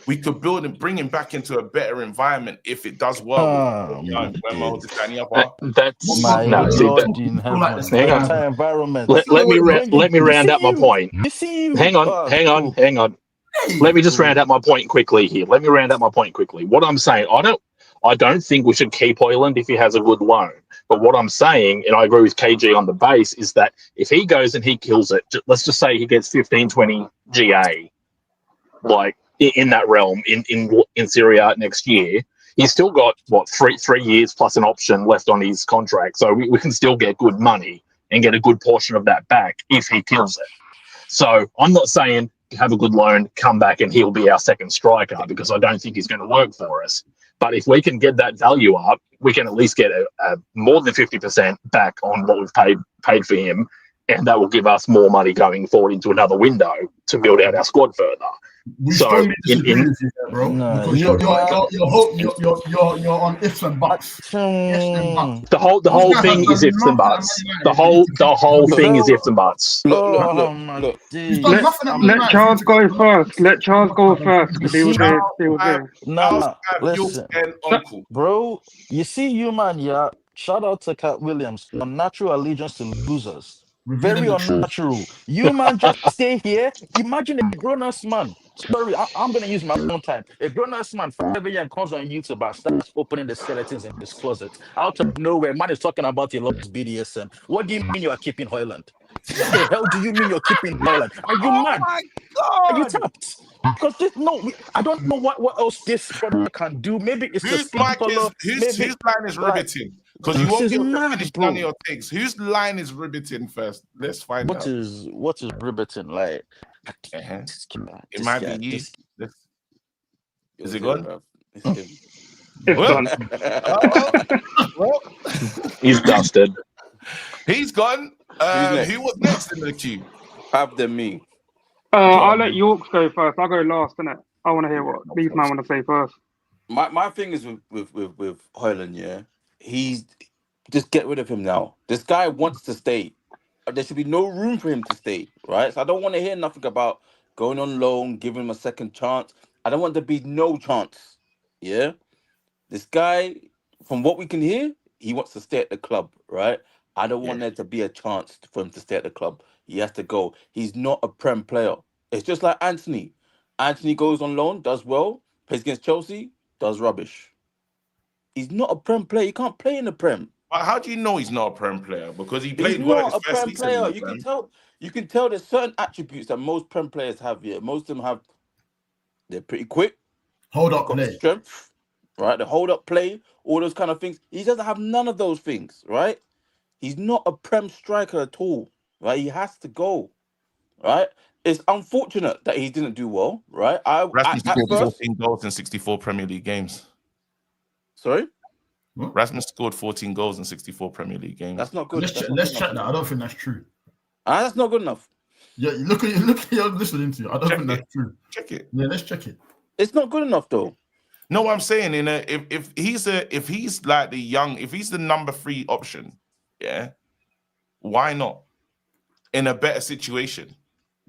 We could build and bring him back into a better environment if it does well. That's my Lord in heaven. Hang on. Environment. Let me round out my point. Hang on. Let me just round out my point quickly here. What I'm saying, I don't think we should keep Hojlund if he has a good loan. But what I'm saying, and I agree with KG on the base, is that if he goes and he kills it, let's just say he gets 15, 20 GA, like in that realm in Serie A next year, he's still got three years plus an option left on his contract. So we can still get good money and get a good portion of that back if he kills it. So I'm not saying have a good loan, come back and he'll be our second striker, because I don't think he's going to work for us. But if we can get that value up, we can at least get a more than 50% back on what we've paid for him, and that will give us more money going forward into another window to build out our squad further. We strongly disagree with you there, bro. Because you're on ifs and buts. The whole thing is ifs and buts. The whole thing is ifs and buts. Look. Let Charles go first. Let Charles go first. Because he was there. Nah, listen, bro. You see, you man, yeah. Shout out to Cat Williams. Unnatural allegiance to losers. Very unnatural. You man, just stay here. Imagine a grown-ass man. Sorry, I'm gonna use my own time. A grown-ass man, 5 years, comes on YouTube and starts opening the skeletons in his closet. Out of nowhere, man is talking about he loves BDSM. What do you mean you are keeping Hojlund? What the hell do you mean you're keeping Hojlund? Are you mad? My God! Are you tapped? Because I don't know what else this product can do. Maybe it's whose line is riveting? Because you won't get to finish none of your takes. Whose line is riveting first? Let's find out. What is riveting like? It might be you. Is it gone? It's gone. Well, he's dusted. He's gone. Who was next in the queue? After me. I'll let Yorks go first. I'll go last, innit? I want to hear what these men want to say first. My thing is with Hojlund, yeah. He's just get rid of him now. This guy wants to stay. There should be no room for him to stay, right? So I don't want to hear nothing about going on loan, giving him a second chance. I don't want there to be no chance. Yeah? This guy, from what we can hear, he wants to stay at the club, right? I don't want there to be a chance for him to stay at the club. He has to go. He's not a Prem player. It's just like Anthony. Anthony goes on loan, does well, plays against Chelsea, does rubbish. He's not a Prem player. He can't play in the Prem. But how do you know he's not a Prem player? Because he played well his first season. Player. You can tell there's certain attributes that most Prem players have here. Most of them have. They're pretty quick. Hold up play. Strength, right? The hold up play, all those kind of things. He doesn't have none of those things, right? He's not a Prem striker at all, right? He has to go, right? It's unfortunate that he didn't do well, right? Rasmus At scored first, 14 goals in 64 Premier League games. Sorry? Rasmus scored 14 goals in 64 Premier League games. That's not good. Let's check that. I don't think that's true. That's not good enough. Yeah, look at you're listening to. I don't think that's true. Check it. Yeah, let's check it. It's not good enough though. No, what I'm saying if he's like if he's the number 3 option, yeah, why not? In a better situation.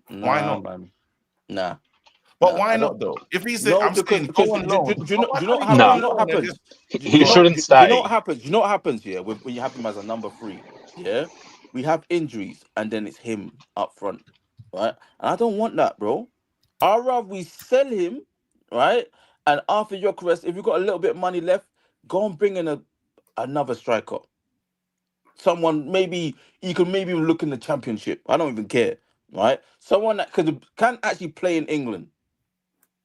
Why not? Man. Nah. But why not though? If he's the, I'm saying go on loan. Do you know what happens? He shouldn't stay. You know what happens? You know what happens here when you have him as a number 3? Yeah, we have injuries and then it's him up front, right? And I don't want that, bro. I'd rather we sell him, right? And after Gyokores, if you've got a little bit of money left, go and bring in another striker. Someone maybe you can maybe look in the Championship. I don't even care, right? Someone that can actually play in England,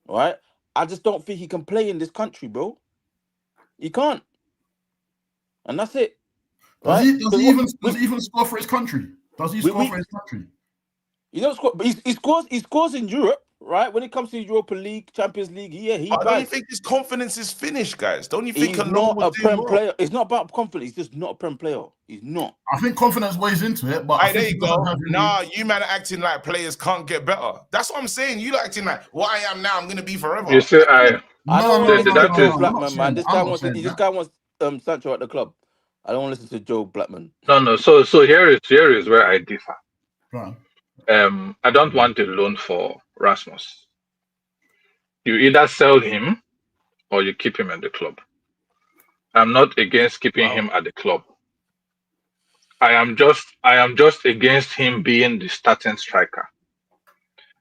right? I just don't think he can play in this country, bro. He can't, and that's it. Right? Does he even score for his country? Does he score for his country? He don't score, but he scores in Europe. Right, when it comes to Europa League, Champions League, don't you think his confidence is finished, guys? Don't you think he's not a Prem player? It's not about confidence. He's just not a Prem player. He's not. I think confidence weighs into it, but there you go. Nah, you man are acting like players can't get better. That's what I'm saying. You acting like what I am now, I'm gonna be forever. You say I don't want to listen to Joe is Blackman, man. This guy wants Sancho at the club. I don't want to listen to Joe Blackman. No. So here is where I differ. Right. I don't want a loan for Rasmus. You either sell him or you keep him at the club. I'm not against keeping him at the club. I am just against him being the starting striker.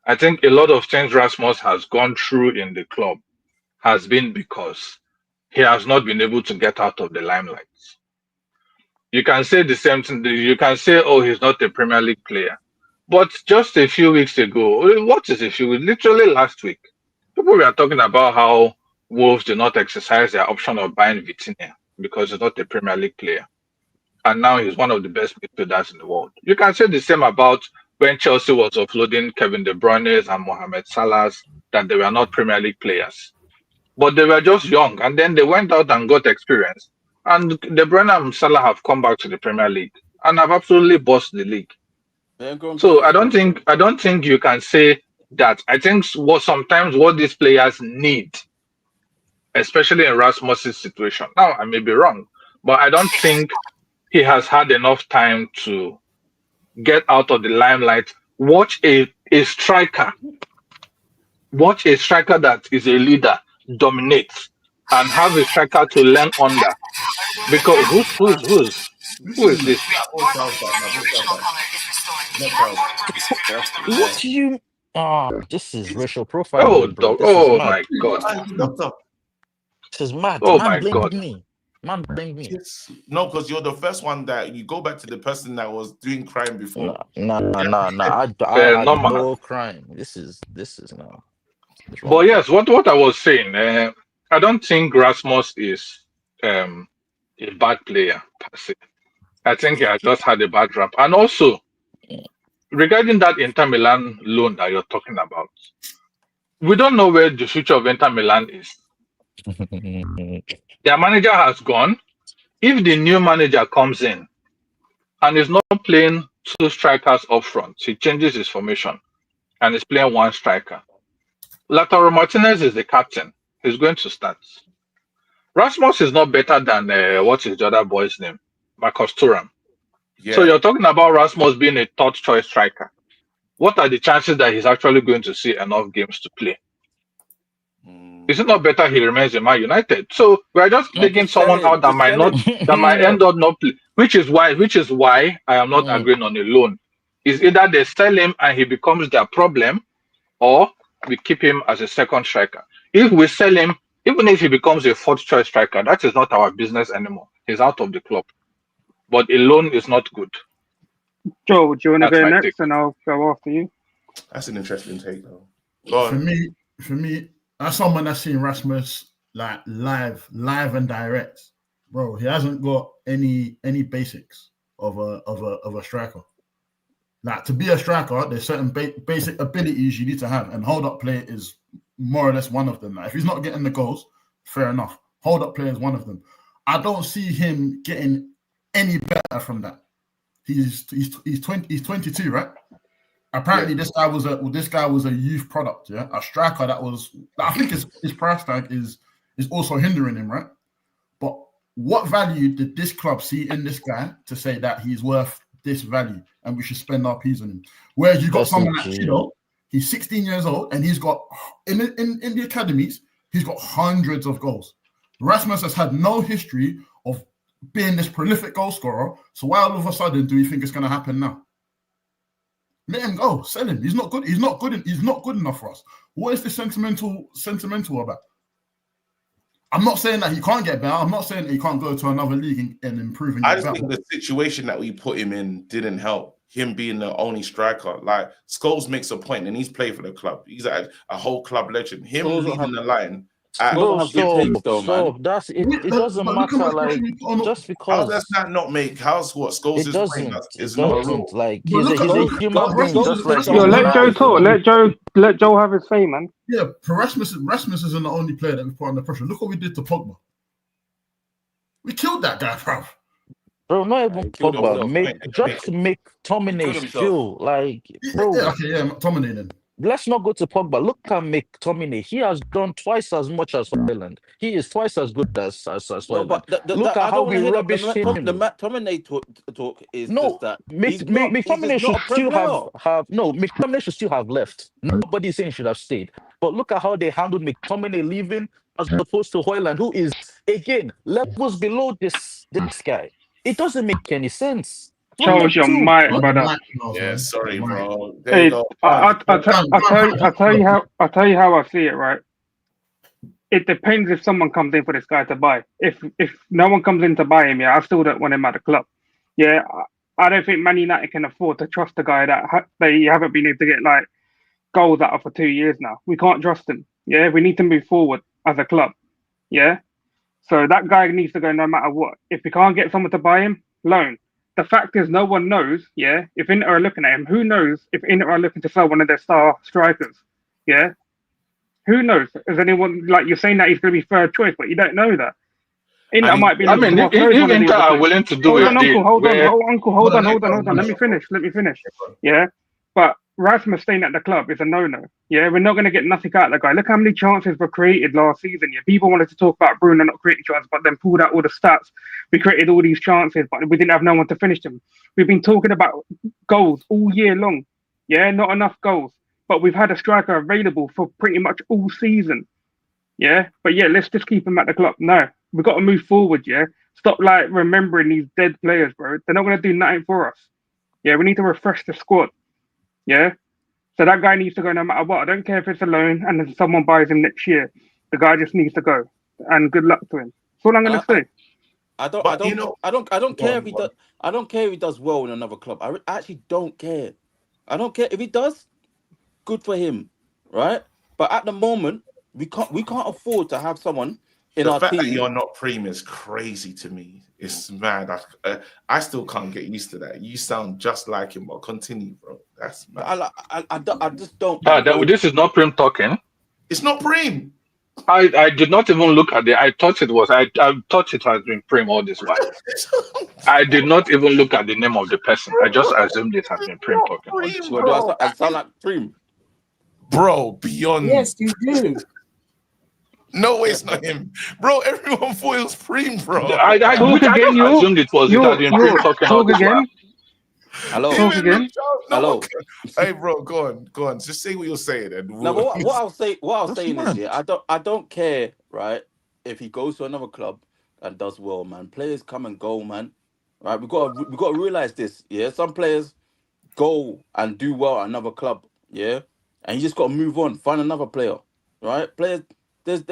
I think a lot of things Rasmus has gone through in the club has been because he has not been able to get out of the limelight. You can say the same thing. You can say, oh, he's not a Premier League player. But just a few weeks ago, what is a few weeks? Literally last week, people were talking about how Wolves did not exercise their option of buying Vitinha because he's not a Premier League player. And now he's one of the best midfielders in the world. You can say the same about when Chelsea was offloading Kevin De Bruyne's and Mohamed Salah's, that they were not Premier League players. But they were just young, and then they went out and got experience. And De Bruyne and Salah have come back to the Premier League and have absolutely bossed the league. So I don't think you can say that. I think sometimes what these players need, especially in Rasmus's situation. Now I may be wrong, but I don't think he has had enough time to get out of the limelight. Watch a striker that is a leader dominate, and have a striker to learn under. Because who is this? What do you? This is racial profiling. Oh my God! This is mad. Oh man, my blame God! Me. Man, blame me. No, because you're the first one that you go back to the person that was doing crime before. No. I had no crime. This is no. But yes, what I was saying, I don't think Rasmus is a bad player per se. I think he has just had a bad rap. And also, regarding that Inter Milan loan that you're talking about, we don't know where the future of Inter Milan is. Their manager has gone. If the new manager comes in and is not playing 2 strikers up front, he changes his formation and is playing 1 striker. Lautaro Martinez is the captain. He's going to start. Rasmus is not better than what is the other boy's name? Marcus Thuram. Yeah. So you're talking about Rasmus being a 3rd choice striker. What are the chances that he's actually going to see enough games to play? Is it not better he remains in Man United? So we're just taking someone out that might end up not play, which is why I am not agreeing on a loan. Is either they sell him and he becomes their problem, or we keep him as a 2nd striker. If we sell him, even if he becomes a 4th choice striker, that is not our business anymore. He's out of the club. But a loan is not good. Joe, do you want to go next, and I'll go after you? That's an interesting take, though. For me, as someone that's seen Rasmus like live and direct, bro, he hasn't got any basics of a striker. Like, to be a striker, there's certain basic abilities you need to have, and hold up play is more or less one of them. Like, if he's not getting the goals, fair enough. Hold up play is one of them. I don't see him getting any better from that. He's 22, right? Apparently, this guy was a youth product, yeah, a striker that was. I think his price tag is also hindering him, right? But what value did this club see in this guy to say that he's worth this value and we should spend our P's on him? Whereas you got someone like Chido, he's 16 years old and he's got in the academies, he's got hundreds of goals. Rasmus has had no history of being this prolific goal scorer. So why all of a sudden do we think it's going to happen now? Let him go, sell him. He's not good. He's not good enough for us. What is this sentimental about? I'm not saying that he can't get better. I'm not saying that he can't go to another league and improve. And I just think the situation that we put him in didn't help. Him being the only striker. Like, Scholes makes a point, and he's played for the club. He's a whole club legend. Him leading the line. That's it. It doesn't matter. Like, just because. How does that not make? How's what Scholes is playing? It doesn't. Like, he's a human being, just like. Yo, let Joe talk. Let Joe have his say, man. Yeah, Rasmus isn't the only player that we put under pressure. Look what we did to Pogba. We killed that guy, bro. Bro, not even Pogba. Make McTominay feel like, bro. McTominay then. Let's not go to Pogba. Look at McTominay. He has done twice as much as Hojlund. He is twice as good as Hojlund. Look at how we rubbish him. The McTominay talk is just that McTominay should still have McTominay should still have left. Nobody is saying he should have stayed. But look at how they handled McTominay leaving as opposed to Hojlund, who is again levels below this guy. It doesn't make any sense. Chose your mic, brother. Yeah, sorry, bro. Hey, I'll tell you how I see it, right? It depends if someone comes in for this guy to buy. If no one comes in to buy him, I still don't want him at the club. Yeah, I don't think Man United can afford to trust a guy that they haven't been able to get like goals out of for 2 years now. We can't trust him. Yeah, we need to move forward as a club. Yeah, so that guy needs to go no matter what. If we can't get someone to buy him, loan. The fact is, no one knows, if Inter are looking at him, who knows if Inter are looking to sell one of their star strikers, Who knows? Is anyone, like, you're saying that he's going to be third choice, but you don't know that. Inter might be... if Inter are willing to do it... Hold on. Let me finish. Yeah? But Rasmus staying at the club is a no-no. Yeah, we're not going to get nothing out of the guy. Look how many chances were created last season. Yeah, people wanted to talk about Bruno not creating chances, but then pulled out all the stats. We created all these chances, but we didn't have no one to finish them. We've been talking about goals all year long. Yeah, not enough goals. But we've had a striker available for pretty much all season. Yeah, but let's just keep him at the club. No, we've got to move forward. Yeah, stop like remembering these dead players, bro. They're not going to do nothing for us. Yeah, we need to refresh the squad. Yeah, so that guy needs to go no matter what. I don't care if it's a loan and then someone buys him next year. The guy just needs to go, and good luck to him. That's all I'm going to say. I don't care if he does. I don't care if he does well in another club. I actually don't care. I don't care if he does. Good for him, right? But at the moment, we can't afford to have someone in our team. The fact that you're not Preem is crazy to me. It's mad. I still can't get used to that. You sound just like him, but continue, bro. That's mad. I just don't. This is not Preem talking. It's not Preem. I did not even look at it. I thought it was. I thought it has been Preem all this while. I did not even look at the name of the person. I just assumed it has been Preem talking. Do I sound like Preem? Bro, beyond. Yes, you do. No, it's not him, bro. Everyone thought it was Preem, bro. I assumed it was. It has been Preem talking all this while. Hello. Talk again. Hello. Hey, bro, go on. Just say what you're saying. And no, but what I'll say is, I don't care, right? If he goes to another club and does well, man. Players come and go, man. Right? We got to realize this. Yeah, some players go and do well at another club. Yeah, and you just got to move on, find another player. Right? Players. There's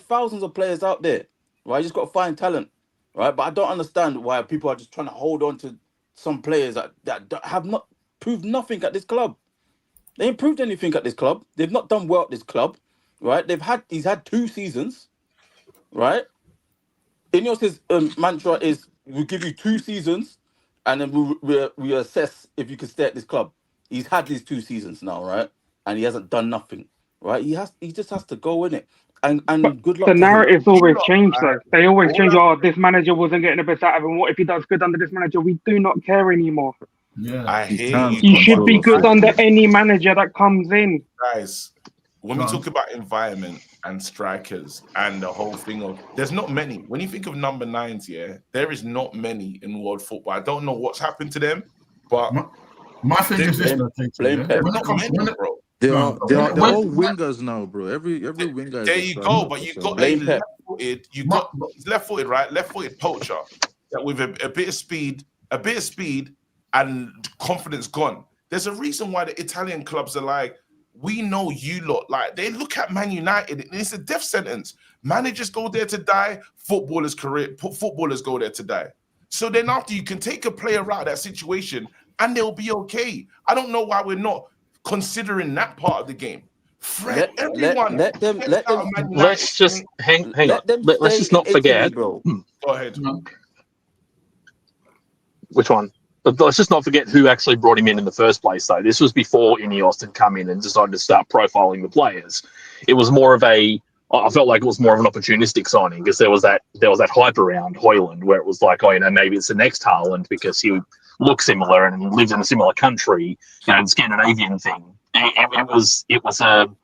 thousands of players out there. Right? You just got to find talent. Right? But I don't understand why people are just trying to hold on to some players that have not proved nothing at this club. They ain't proved anything at this club. They've not done well at this club, right? He's had 2 seasons, right? Ineos's mantra is, we'll give you 2 seasons and then we assess if you can stay at this club. He's had these 2 seasons now, right? And he hasn't done nothing, right? He just has to go in it. And good luck the to him. narratives always change, though. They always change. Oh, this manager wasn't getting the best out of him. What if he does good under this manager? We do not care anymore. Yeah, I hear you. He should be good under any manager that comes in. Guys, when we talk about environment and strikers and the whole thing of, there's not many. When you think of number 9s, yeah, there is not many in world football. I don't know what's happened to them, but my thing is this: bro. They're all wingers now, bro. Every winger. There you go, but you got a left-footed. He's left-footed, right? Left-footed poacher that with a bit of speed, and confidence gone. There's a reason why the Italian clubs are like, we know you lot. Like, they look at Man United, and it's a death sentence. Managers go there to die. Footballers go there to die. So then after, you can take a player out of that situation, and they'll be okay. I don't know why we're not considering that part of the game. Fred, let them. Let's just hang on. Let's just not forget. Bro. Go ahead. Which one? Let's just not forget who actually brought him in the first place, though. This was before Ineos had come in and decided to start profiling the players. It was more of I felt like it was more of an opportunistic signing, because there was that hype around Hojlund, where it was like, oh, maybe it's the next Haaland because he looks similar and lives in a similar country, the Scandinavian thing. It was an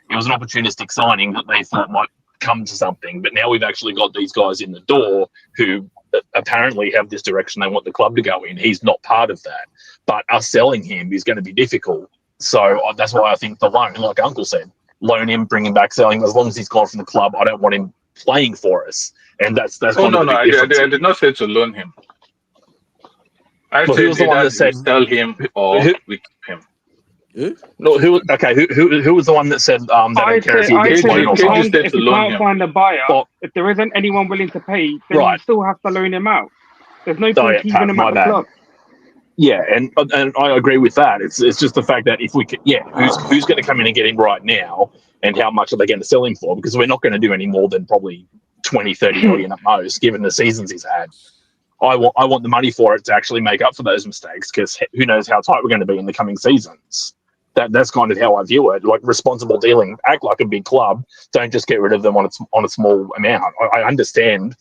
opportunistic signing that they thought might come to something. But now we've actually got these guys in the door who apparently have this direction they want the club to go in. He's not part of that, but us selling him is going to be difficult. So that's why I think the loan, like Uncle said, loan him, bring him back, sell him. As long as he's gone from the club, I don't want him playing for us. And that's Oh no, I did not say to loan him. I said he was the one that said sell him or we keep him. No, who was the one that said that I don't care if he gets loan or something? If you can't find a buyer, if there isn't anyone willing to pay, then you still have to loan him out. There's no point keeping him at the club. Yeah, and I agree with that. It's just the fact that if we could, who's going to come in and get him right now, and how much are they going to sell him for? Because we're not going to do any more than probably 20, 30 million at most, given the seasons he's had. I want the money for it to actually make up for those mistakes, because who knows how tight we're going to be in the coming seasons. That's kind of how I view it. Like, responsible dealing, act like a big club. Don't just get rid of them on a small amount. I understand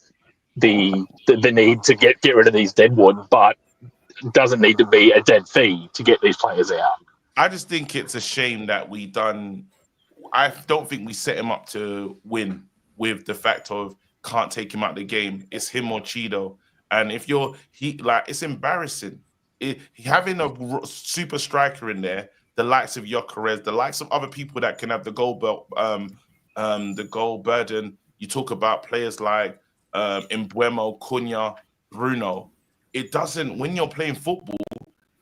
the need to get rid of these deadwood, but it doesn't need to be a dead fee to get these players out. I just think it's a shame that I don't think we set him up to win with the fact of can't take him out of the game. It's him or Cheeto. And if it's embarrassing. Having a super striker in there, the likes of Gyokores, the likes of other people that can have the goal burden. You talk about players like Mbuemo, Cunha, Bruno. It doesn't, when you're playing football,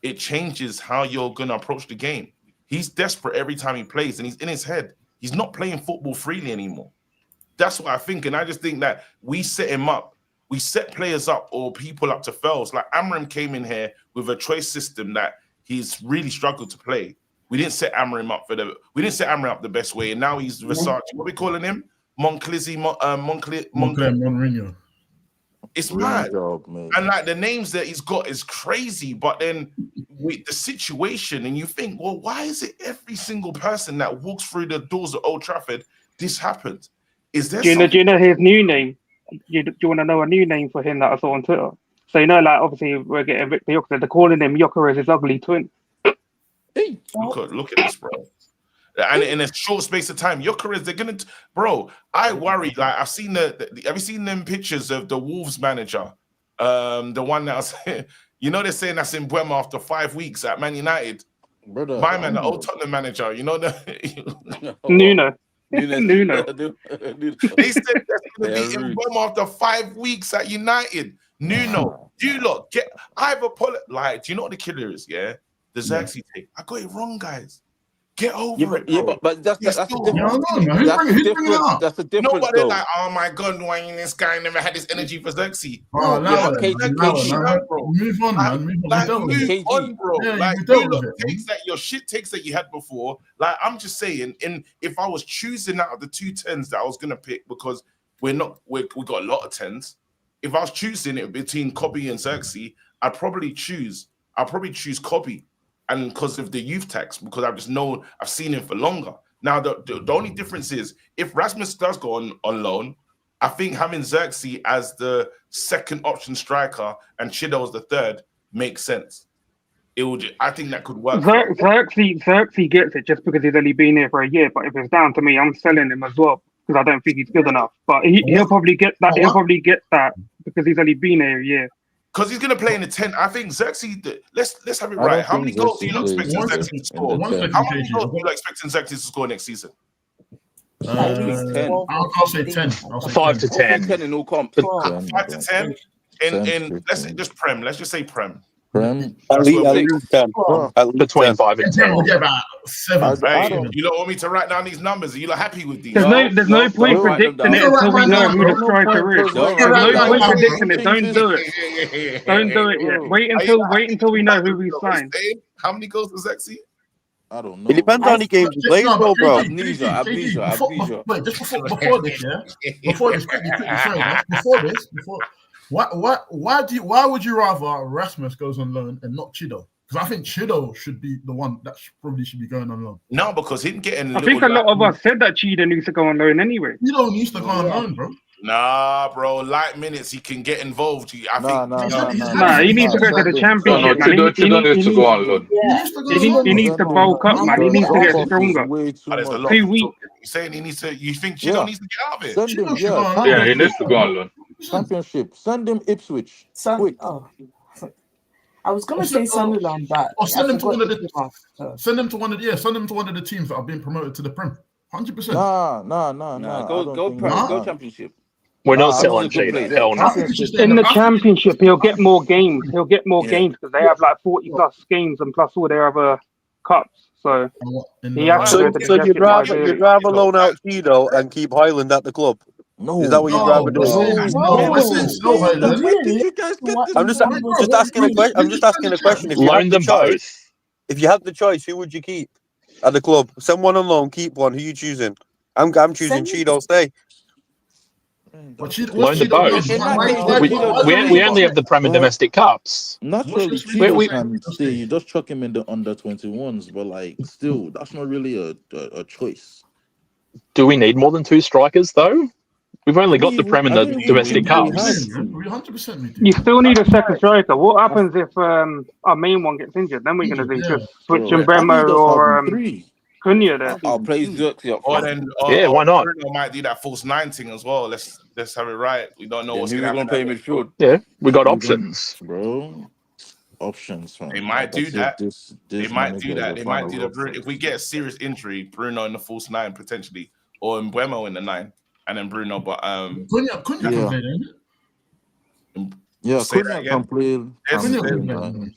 it changes how you're going to approach the game. He's desperate every time he plays, and he's in his head. He's not playing football freely anymore. That's what I think. And I just think that we set him up. We set players up or people up to fails. Like Amram came in here with a choice system that he's really struggled to play. We didn't set Amram up the best way, and now he's Versace. What are we calling him? Monreño. It's mad, and like the names that he's got is crazy. But then with the situation, and you think, well, why is it every single person that walks through the doors of Old Trafford, this happens? Is there? Do you know his new name? Do you want to know a new name for him that I saw on Twitter? So obviously we're getting Victor Gyokores. They're calling him Gyokores' his ugly twin. Hey, look at this, bro. And in a short space of time, Gyokores, they're gonna, bro. I worry. Like, I've seen have you seen them pictures of the Wolves manager? The one that was, they're saying that's in Mbuemo after 5 weeks at Man United. Brother, my man, the old Tottenham manager. Nuno. They said that's gonna be in Mbuemo after 5 weeks at United. Nuno, you lot get. I've apologized. Like, do you know what the killer is? Yeah, the Xerxes take. I got it wrong, guys. Get over it, bro. But that's the difference. That's the difference. Nobody like, oh my god, why this guy never had this energy for Xerxes? Move on, man. Move on, bro. Like, your shit takes that you had before. Like, I'm just saying, if I was choosing out of the 2 10s that I was gonna pick, because we got a lot of 10s. If I was choosing it between Kobe and Xerxes, I'll probably choose Kobe, and because of the youth tax, because I've seen him for longer. Now the only difference is if Rasmus does go on loan, I think having Xerxes as the second option striker and Chido's the third makes sense. I think that could work. Xerxes gets it just because he's only been here for a year. But if it's down to me, I'm selling him as well because I don't think he's good enough. But he'll probably get that. He'll probably get that because he's only been here a year. Because he's going to play in the 10. I think Xerxes, let's have it right. How many goals do you expecting Xerxes to score? How many goals do you expecting Xerxes to score next season? I'll say 10. 5 to 10. 10 in all comps. 5 to 10? In let's say just Prem. Let's just say Prem. At least 10. Between 5 and 10. We'll get about 7. Hey, you don't want me to write down these numbers? Are you happy with these? There's no point predicting it until we know who the striker is. There's no point predicting it. Don't do it. Don't do it yet. Wait until we know who we sign. How many goals does Xerxes? I don't know. It depends on how many games you play, bro. Amnesia. Wait, just before this, yeah. Before why would you rather Rasmus goes on loan and not Chido? Because I think Chido should be the one that probably should be going on loan. No, because him getting. I think a lot of us said that Chido needs to go on loan anyway. Chido needs to go on loan, bro. Nah, bro. Light minutes, he can get involved. He needs to go to the championship. Chido needs to go on loan. He needs to bulk up, man. He needs to get stronger. 2 weeks. You're saying he needs to. You think Chido needs to get out of it? Send him, yeah, he needs to go on loan. Championship. Send him Ipswich. Quick. I was gonna say Sunderland, but send him to one of the. Send him to one of the teams that have been promoted to the Prem. 100%. Nah. Go championship. We're not selling Chido. Hell no. In the championship, he'll get more games. He'll get more games because they have like 40 plus games and plus all their other cups. So he has to go to the So you'd rather loan out Chido and keep Hojlund at the club? No. Is that what you'd rather do? I'm just asking a question. I'm just asking a question. If you Loan them both. If you had the choice, who would you keep at the club? Send one on loan, keep one. Who are you choosing? I'm choosing Chido. Stay. Loan the both. We only have the Premier Domestic Cups. Naturally, Chido can stay. You just chuck him in the under 21s, but like still, that's not really a choice. Do we need more than 2 strikers though? We've only got the Prem and the Domestic Cups. 100%. You still need a second striker. What happens if our main one gets injured? Then we're going to do just switching Bremo or Cunha there. I'll play Xerxes up. Why not? Bruno might do that false 9 thing as well. Let's have it right. We don't know what's going to play midfield. Yeah, we got options, bro. Options. They might do that. They might do that. They might do that. If we get a serious injury, Bruno in the false 9 potentially, or Mbeumo in the 9. And then Bruno, but Cunha can play, yeah, Cunha can play.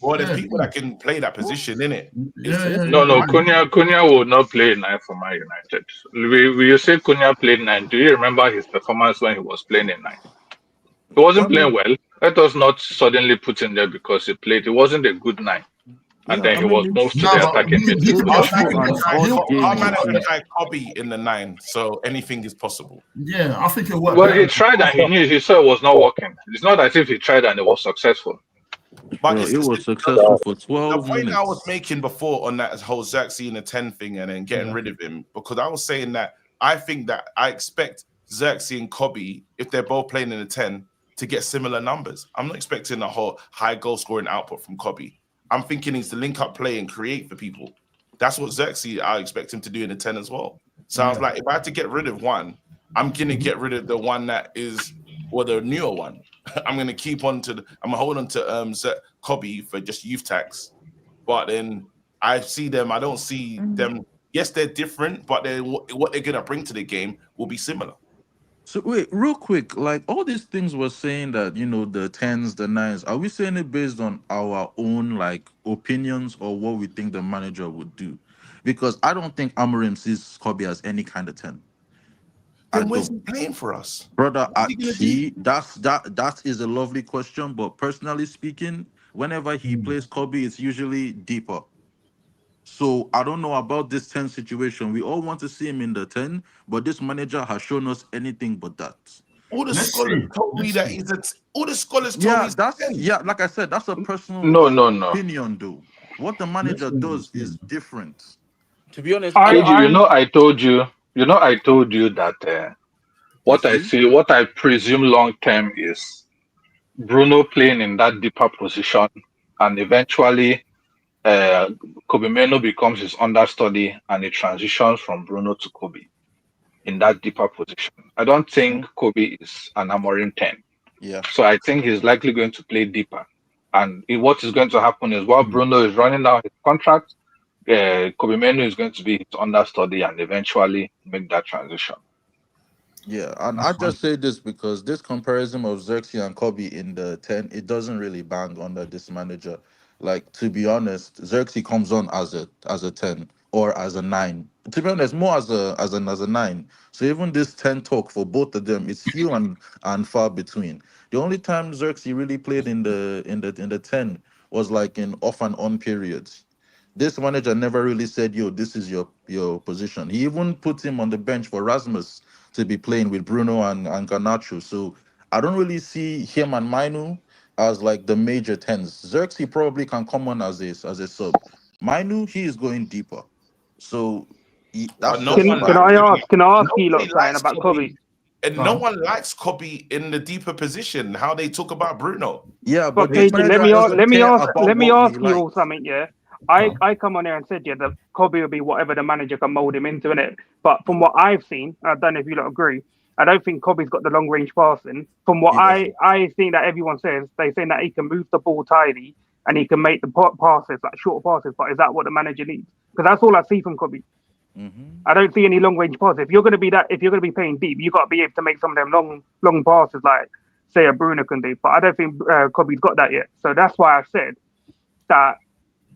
Well, there's people that can play that position, innit? No, Cunha would not play 9 for Man United. You say Cunha played 9. Do you remember his performance when he was playing in 9? He wasn't playing well. Let us not suddenly put him there because he played. It wasn't a good 9. And then he was moved to the attacking midfield. Our manager tried Kobe in the 9, so anything is possible. Yeah, I think it worked. Well, he tried and he saw it was not working. It's not as if he tried and it was successful. But it was successful for 12 minutes. The point minutes. I was making before on that whole Xerxes in the 10 thing and then getting rid of him, because I was saying that I think that I expect Xerxes and Kobe, if they're both playing in the 10, to get similar numbers. I'm not expecting a whole high goal scoring output from Kobe. I'm thinking he's to link up play and create for people. That's what Xerxes, I expect him to do in the 10 as well. So I was like, if I had to get rid of one, I'm going to get rid of the one that is, or the newer one. I'm going to keep on to, I'm going to hold on to Kobe for just youth tax. But then I see them, I don't see them. Yes, they're different, but what they're going to bring to the game will be similar. So wait, real quick, like all these things we're saying that, the 10s, the 9s, are we saying it based on our own like opinions or what we think the manager would do? Because I don't think Amorim sees Kobe as any kind of 10. Then where's he playing for us? Brother, that is a lovely question, but personally speaking, whenever he plays Kobe, it's usually deeper. So I don't know about this 10 situation. We all want to see him in the 10, but this manager has shown us anything but that. All the Let's scholars see. told me Let's that see. all the scholars told me. Like I said, that's a personal No. opinion, though. What the manager does is different. To be honest, Deji, I told you that what I presume long term is Bruno playing in that deeper position, and eventually Kobe Meno becomes his understudy, and it transitions from Bruno to Kobe in that deeper position. I don't think Kobe is an Amorim 10. Yeah. So I think he's likely going to play deeper. And what is going to happen is while Bruno is running down his contract, Kobe Meno is going to be his understudy and eventually make that transition. Yeah, and I just say this because this comparison of Xerxes and Kobe in the 10, it doesn't really bang under this manager. Like, to be honest, Xerxes comes on as a 10 or as a 9. To be honest, more as a 9. So even this 10 talk for both of them, it's few and far between. The only time Xerxes really played in the 10 was like in off and on periods. This manager never really said, yo, this is your position. He even put him on the bench for Rasmus to be playing with Bruno and Garnacho. So I don't really see him and Mainu as like the major 10s. Xerxes probably can come on as a sub. Mainu, he is going deeper. So that's no just one Can I ask nobody you lot something likes about Kobe? And no one likes Kobe in the deeper position. How they talk about Bruno. Yeah, But KG, let me ask you all something. Yeah, I come on there and said that Kobe will be whatever the manager can mold him into, innit? But from what I've seen, I don't know if you lot agree. I don't think Kobe's got the long range passing. From what I think that everyone says, they say that he can move the ball tidy and he can make the passes, like short passes. But is that what the manager needs? Because that's all I see from Kobe. I don't see any long range passes. If you're going to be playing deep, you got to be able to make some of them long passes, like say a Bruno can do. But I don't think Kobe's got that yet. So that's why I said that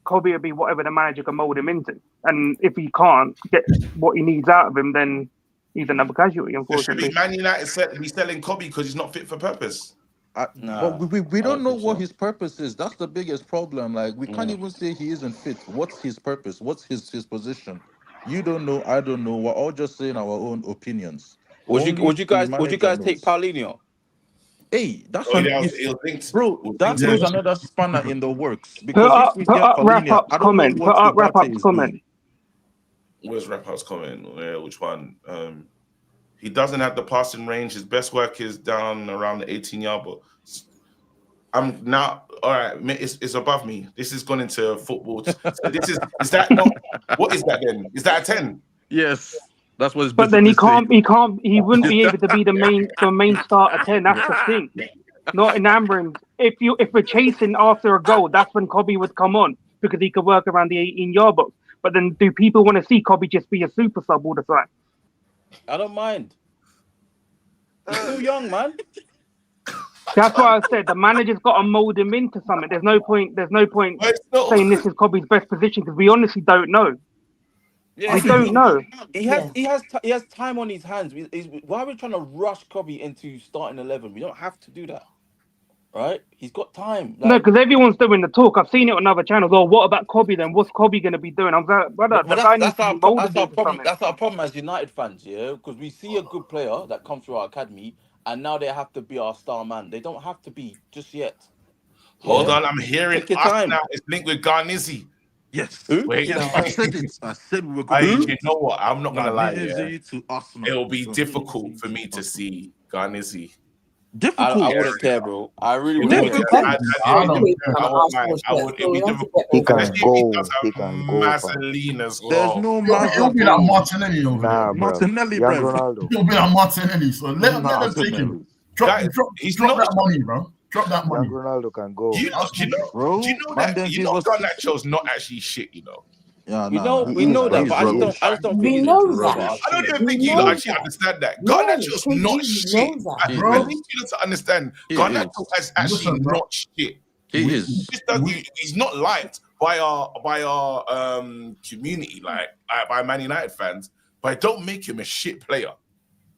Kobe will be whatever the manager can mold him into. And if he can't get what he needs out of him, then he's another casualty, unfortunately. Should be Man United be selling Kobe because he's not fit for purpose. But we don't know what his purpose is. That's the biggest problem. Like, we can't even say he isn't fit. What's his purpose? What's his position? You don't know. I don't know. We're all just saying our own opinions. Would you guys take Paulinho? Hey, that's bro. That is another spanner in the works. Put Because up Paulinho, I don't know what Ugarte is comment. Where's Rapap's comment? Which one? He doesn't have the passing range. His best work is down around the 18-yard. But I'm now all right. It's above me. This has gone into football. So is that not? What is that then? Is that a 10? Yes, that's what. But then he wouldn't be able to be the main starter 10. That's the thing. Not in Ambrin. If we're chasing after a goal, that's when Kobe would come on because he could work around the 18-yard box. But then, do people want to see Kobe just be a super sub all the time? I don't mind. He's still young, man. That's why I said the manager's got to mold him into something. There's no point saying this is Kobe's best position because we honestly don't know. Yeah, we don't know. He has time on his hands. Why are we trying to rush Kobe into starting 11? We don't have to do that, right? He's got time. No, because everyone's doing the talk. I've seen it on other channels. Oh, what about Kobe then? What's Kobe going to be doing? I'm like, brother, that's our problem. That's our problem as United fans, yeah. Because we see a good player that comes through our academy, and now they have to be our star man. They don't have to be just yet. Hold on, I'm hearing us now. It's linked with Garnizzi. Yes. Wait. Yes, I said it. I said we were going to. You know what? I'm not going to lie. To Arsenal. It'll be difficult for me to see Garnizzi. Difficult. I wouldn't care, bro. I really wouldn't care. He can go. There's no He'll be like Martinelli over there. Martinelli, bro. Ronaldo. He'll be like Martinelli. So let them take him. Drop that money, bro. Drop that money. Ronaldo can go. Do you know Garnacho's not actually shit, you know? Yeah, we know that, but I just don't think I don't even think you actually understand that. Garnacho's not shit. I need you to understand. Garnacho is actually not shit. He's not liked by our community, like by Man United fans, but I don't make him a shit player.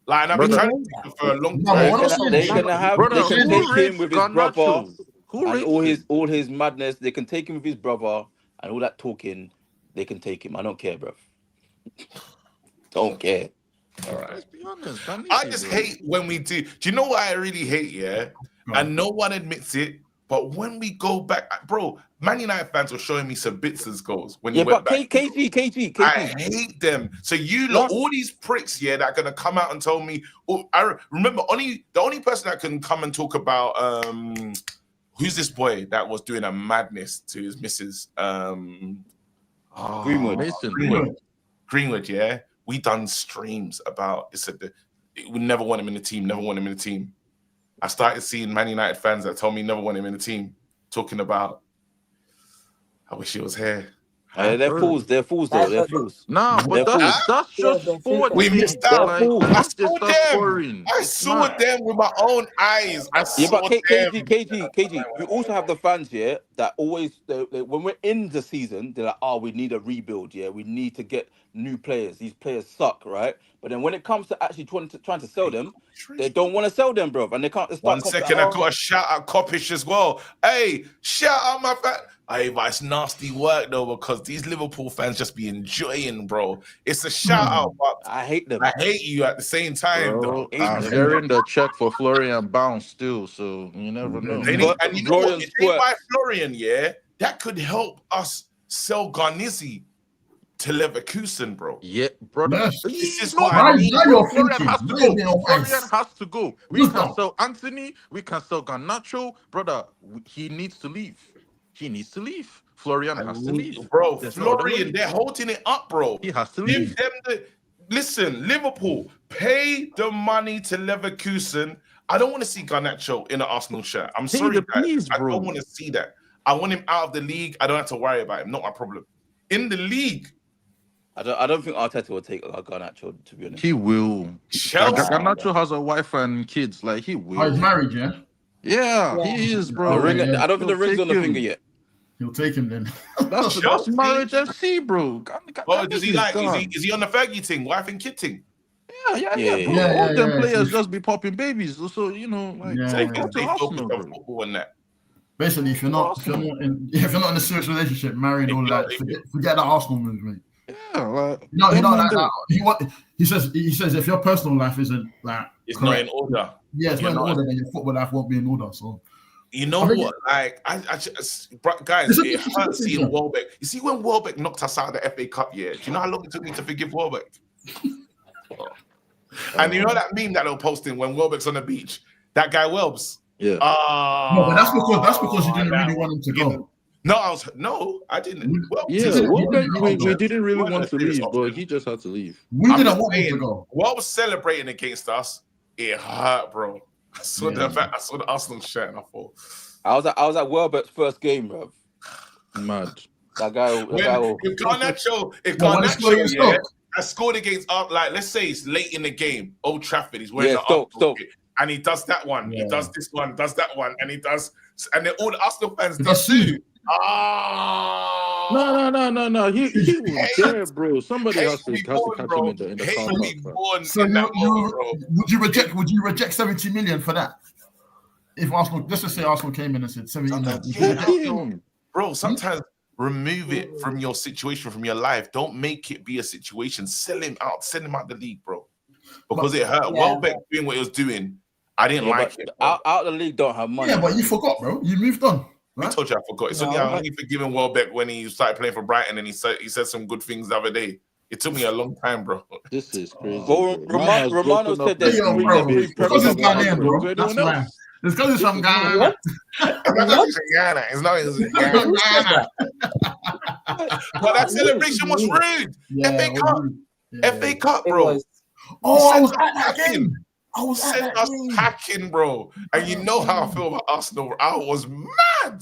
Like, and I've been trying to think for a long time. They can take him with his brother and all his madness. They can take him with his brother and all that talking. They can take him. I don't care, bro. Don't care. All right. Let's be honest. I just hate when we do. Do you know what I really hate? Yeah, and no one admits it. But when we go back, bro, Man United fans were showing me some bits as goals when you went back. KG. I hate them. So you lot, all these pricks, yeah, that are gonna come out and tell me. Oh, I remember the only person that can come and talk about who's this boy that was doing a madness to his missus? Greenwood, yeah. We done streams about it. Said we never want him in the team. Never want him in the team. I started seeing Man United fans that told me never want him in the team, talking about, I wish he was here. They're fools. They're fools, though. They're fools. Nah, but that's just forward. We missed out. Like, I saw them. I saw them with my own eyes. I saw but them. KG. You also have the fans here that always, when we're in the season, they're like, oh, we need a rebuild. Yeah, we need to get new players. These players suck, right? But then when it comes to actually trying to sell them, they don't want to sell them, bro. And they can't. One second, I got a shout out Coppish as well. Hey, shout out my fan. Hey, but it's nasty work though, because these Liverpool fans just be enjoying, bro. It's a shout out, but I hate them. I hate you at the same time, Bro, though. I'm hearing the check for Florian bounce still, so you never know. And you know what? If they buy Florian, yeah, that could help us sell Garnizzi to Leverkusen, bro. Yeah, brother. This is No, what I need. Florian has to go. Florian has to go. We can sell Anthony. We can sell Garnacho. Brother, he needs to leave. He needs to leave. Florian has to leave. Bro, Florian, they're holding it up, bro. He has to Give leave. them listen, Liverpool, pay the money to Leverkusen. I don't want to see Garnacho in an Arsenal shirt. I'm sorry, guys. I don't want to see that. I want him out of the league. I don't have to worry about him. Not my problem. In the league. I don't think Arteta will take Garnacho, to be honest. He will. Garnacho has a wife and kids. Like, he will. Oh, he's married, yeah? Yeah, he is, bro. I don't think the ring's on the finger yet. He'll take him then. That's marriage FC, bro. Well, does he like? Is he on the Fergie thing, wife and kid thing? Yeah. Bro. All them players just be popping babies. So you know, like they focus on football and that. Basically, if you're not in a serious relationship, married or like, forget that Arsenal move, mate. Yeah, like he says if your personal life isn't like it's not in order. Yeah, it's not in order, then your football life won't be in order. So you know what? Like I just guys, it hurts seeing Welbeck. You see when Welbeck knocked us out of the FA Cup, yeah. Do you know how long it took me to forgive Welbeck? And you know that meme that they were posting when Welbeck's on the beach? That guy Welbs. Yeah. No, but that's because you didn't really want him to go. No, I didn't. Well, we didn't really want to leave, but he just had to leave. We didn't want him to go. What was celebrating against us? It hurt, bro. I saw the Arsenal shirt and I thought. I was at Welbeck's first game, bro. Mad. That guy. If Garnacho, I scored against like let's say it's late in the game, Old Trafford. He's wearing the Stoke. And he does that one. He does this one. Does that one. And he does. And then all the Arsenal fans does too. No. He was there, bro. Somebody has to catch him in the car. So would you reject 70 million for that? If Arsenal, let's just say Arsenal came in and said 70 million. Bro, sometimes remove it from your situation, from your life. Don't make it be a situation. Sell him out. Send him out the league, bro. Because it hurt. Welbeck doing what he was doing. I didn't like it. Out of the league don't have money. Yeah, but you forgot, bro. You moved on. Right? I told you I forgot. It's only forgiving Welbeck when he started playing for Brighton and he said some good things the other day. It took me a long time, bro. This is crazy. Well, Romano said that. Because it's Ghanaian, bro. That's why. It's because it's from Ghana. What? It's not Ghana. But that celebration was rude. FA Cup, bro. Oh, I was at that game. Sent us packing, bro. And you know how I feel about Arsenal. I was mad.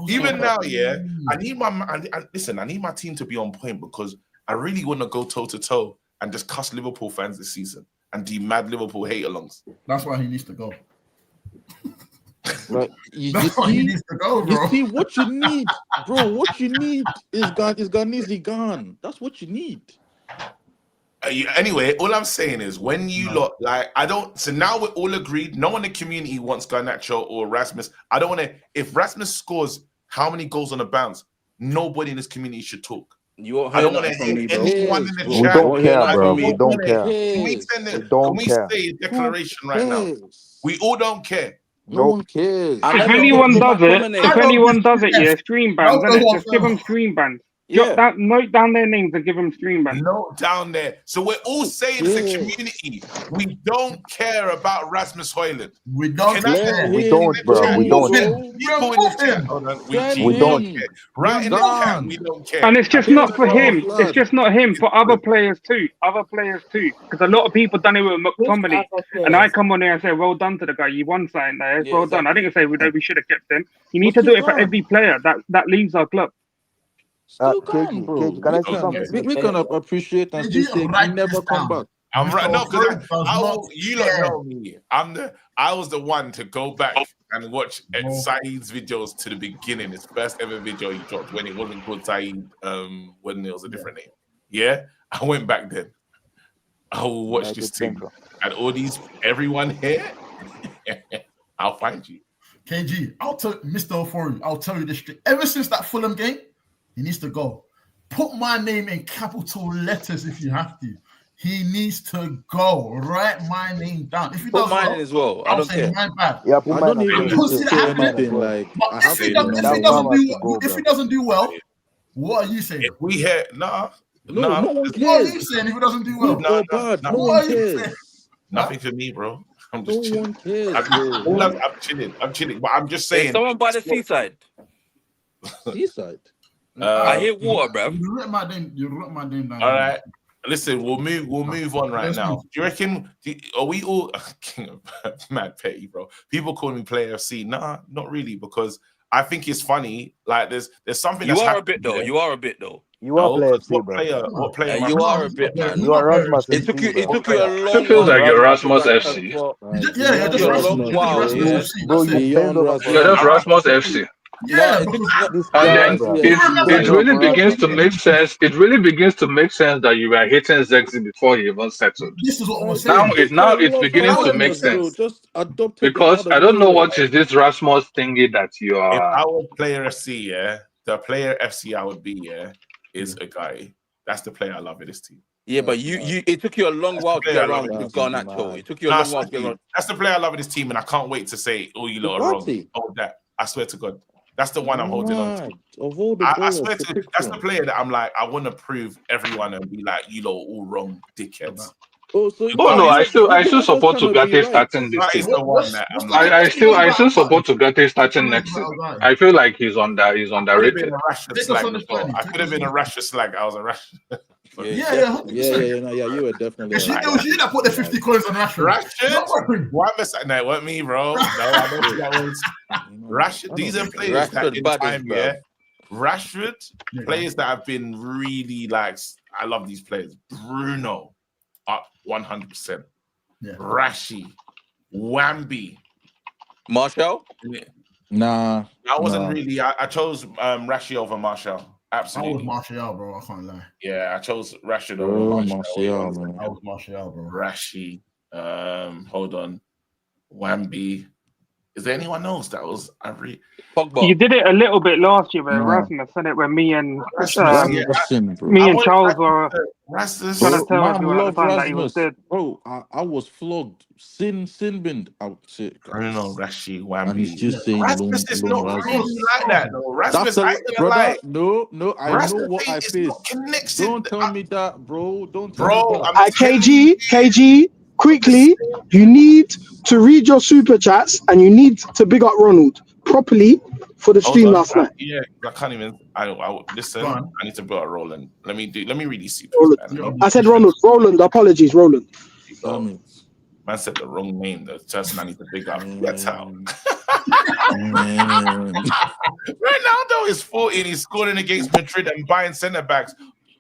Even now, yeah. I need my team to be on point because I really want to go toe to toe and just cuss Liverpool fans this season and do mad Liverpool hate-alongs. That's why he needs to go. Right. You see what you need, bro. What you need is Garnizzi gone. That's what you need. Anyway, all I'm saying is when you lot so now we're all agreed. No one in the community wants Garnacho or Rasmus. I don't want to. If Rasmus scores how many goals on a bounce, nobody in this community should talk. You won't I hear don't want nothing to from hear me, bro. anyone in the We chat. don't care, I bro. don't We don't want to. care. Can we Cares. send We it? Can don't we care. say a declaration right now? Cares. We all don't care. No one cares. And If let anyone the does it, McTominay. if anyone does it, yeah, stream bans, That's innit? what Just I'm give saying. them stream bans. Yeah. Note down their names and give them stream bans. Note down there. So we're all saying as a community, we don't care about Rasmus Hojlund. We don't care. We don't, bro. We don't. People in the chat, hold on. We don't. Care. Right in the chat, we don't care. And it's just not for him. It's just not him. For other players too. Because a lot of people done it with McTominay, and I come on there and say, "Well done to the guy. You won something there. Yeah, Well done." I didn't say we should have kept him. You need But to do still it for gone. every player that leaves our club. Still gone, bro. Can I say something? We can appreciate and still say never come back. I'm right. No, because you lot know me. I was the one to go back and watch Saeed's videos to the beginning. His first ever video he dropped when it wasn't called Saeed, when it was a different name. Yeah, I went back then. I will watch this thing and everyone here. I'll find you. KG, I'll tell Mr. Ofori, I'll tell you this straight. Ever since that Fulham game, he needs to go. Put my name in capital letters if you have to. He needs to go. Write my name down. If he Put does mine well, in as well. I I'll don't say care. mine bad. Yeah, put I mine don't even I need don't to see that say happening. anything. Like, But I if have he to doesn't do well, what are you saying? If we hear no one What are cares. you saying if he doesn't do well? Good or bad, no What one are you cares. saying? Nothing for me, bro. I'm No just chilling. one cares, I'm chilling. I'm chilling. But I'm just saying. Is someone by the seaside? Seaside. I hear water, bruv. You wrote my name. You wrote my name down. All right. Listen, we'll move on right now. Do you reckon? Are we all king of mad petty, bro? People call me Player FC. Nah, not really, because I think it's funny. Like there's something. You that's are a happening bit though. there. You are a bit though. You are Player FC, bro. What player? am I You are playing? a bit, man. You are Rasmus It took you. FC, It bro. took you a long. It feels like you're Rasmus while FC. Yeah, you're just a Rasmus. long while. Yeah. Bro, you Beyond bend over Rasmus. You're just for Rasmus FC. Yeah, it took, this And guy, then bro. it Bend over really for begins to Rasmus. make sense. It really begins to make sense that you were hating Zexi before he even settled. this is what we're saying. Now it's beginning to make sense. Just adopt Because I don't know what is this Rasmus thingy that you If are. I were Player FC, yeah, the Player FC I would be, yeah, is a guy. That's the player I love in this team. yeah, but you. It took you a long while to player get I love around in with this team. Garnacho. It took you a Nah, long while to get around. that's the player I love in this team, and I can't wait to say, "Oh, you lot are wrong." Oh, that I swear to God, that's the one I'm holding on to. Of all the I swear to that's the player that I'm like, I want to prove everyone and be like, "You lot are all wrong, dickheads." Oh, so no, I still support Tugate starting this That is season. the one that I'm I like. still support Tugate starting next season. I feel like he's underrated. I could have been a Rashford slag as well. I could have been a Rashford slag. I was a Rashford. Yeah, you were definitely. It was you that put the 50 coins on Rashford. Rashford? Why am I? No, it wasn't me, bro. No, I don't think that was Rashford. These are players that in time, yeah. Rashford, players that have been really like. I love these players. Bruno, up 100%. Yeah. Rashi, Wambi, Marshall. Nah, I wasn't really. I chose Rashi over Marshall. Absolutely. I was Martial, bro. I can't lie. Yeah, I chose Rashford over Marshall. man. I was Martial, bro. Rashi. Hold on. Wambi. Is there anyone else that was Pogba? You did it a little bit last year with Rasmus, didn't it? When me and Charles were Rasmus. trying to tell Man, everyone at the love time that he was Rasmus. dead. Bro, I was flogged. Sin binned out. Bruno, Rashi, And he's Wambi. just saying Rasmus is not really like that, though. Rasmus, That's I a, ain't gonna brother. lie. No, I Rasmus know what I is faced. not connected. Don't tell me that, bro. Don't tell me that. I'm KG, quickly, you need to read your super chats and you need to big up Ronald properly for the stream last night. Yeah, I can't even. I listen. I need to build a Roland. Let me read these super. I said Ronald. Roland. Apologies, Roland. Man said the wrong name. The person I need to big up. That's how. Ronaldo is 40 and he's scoring against Madrid and buying centre backs.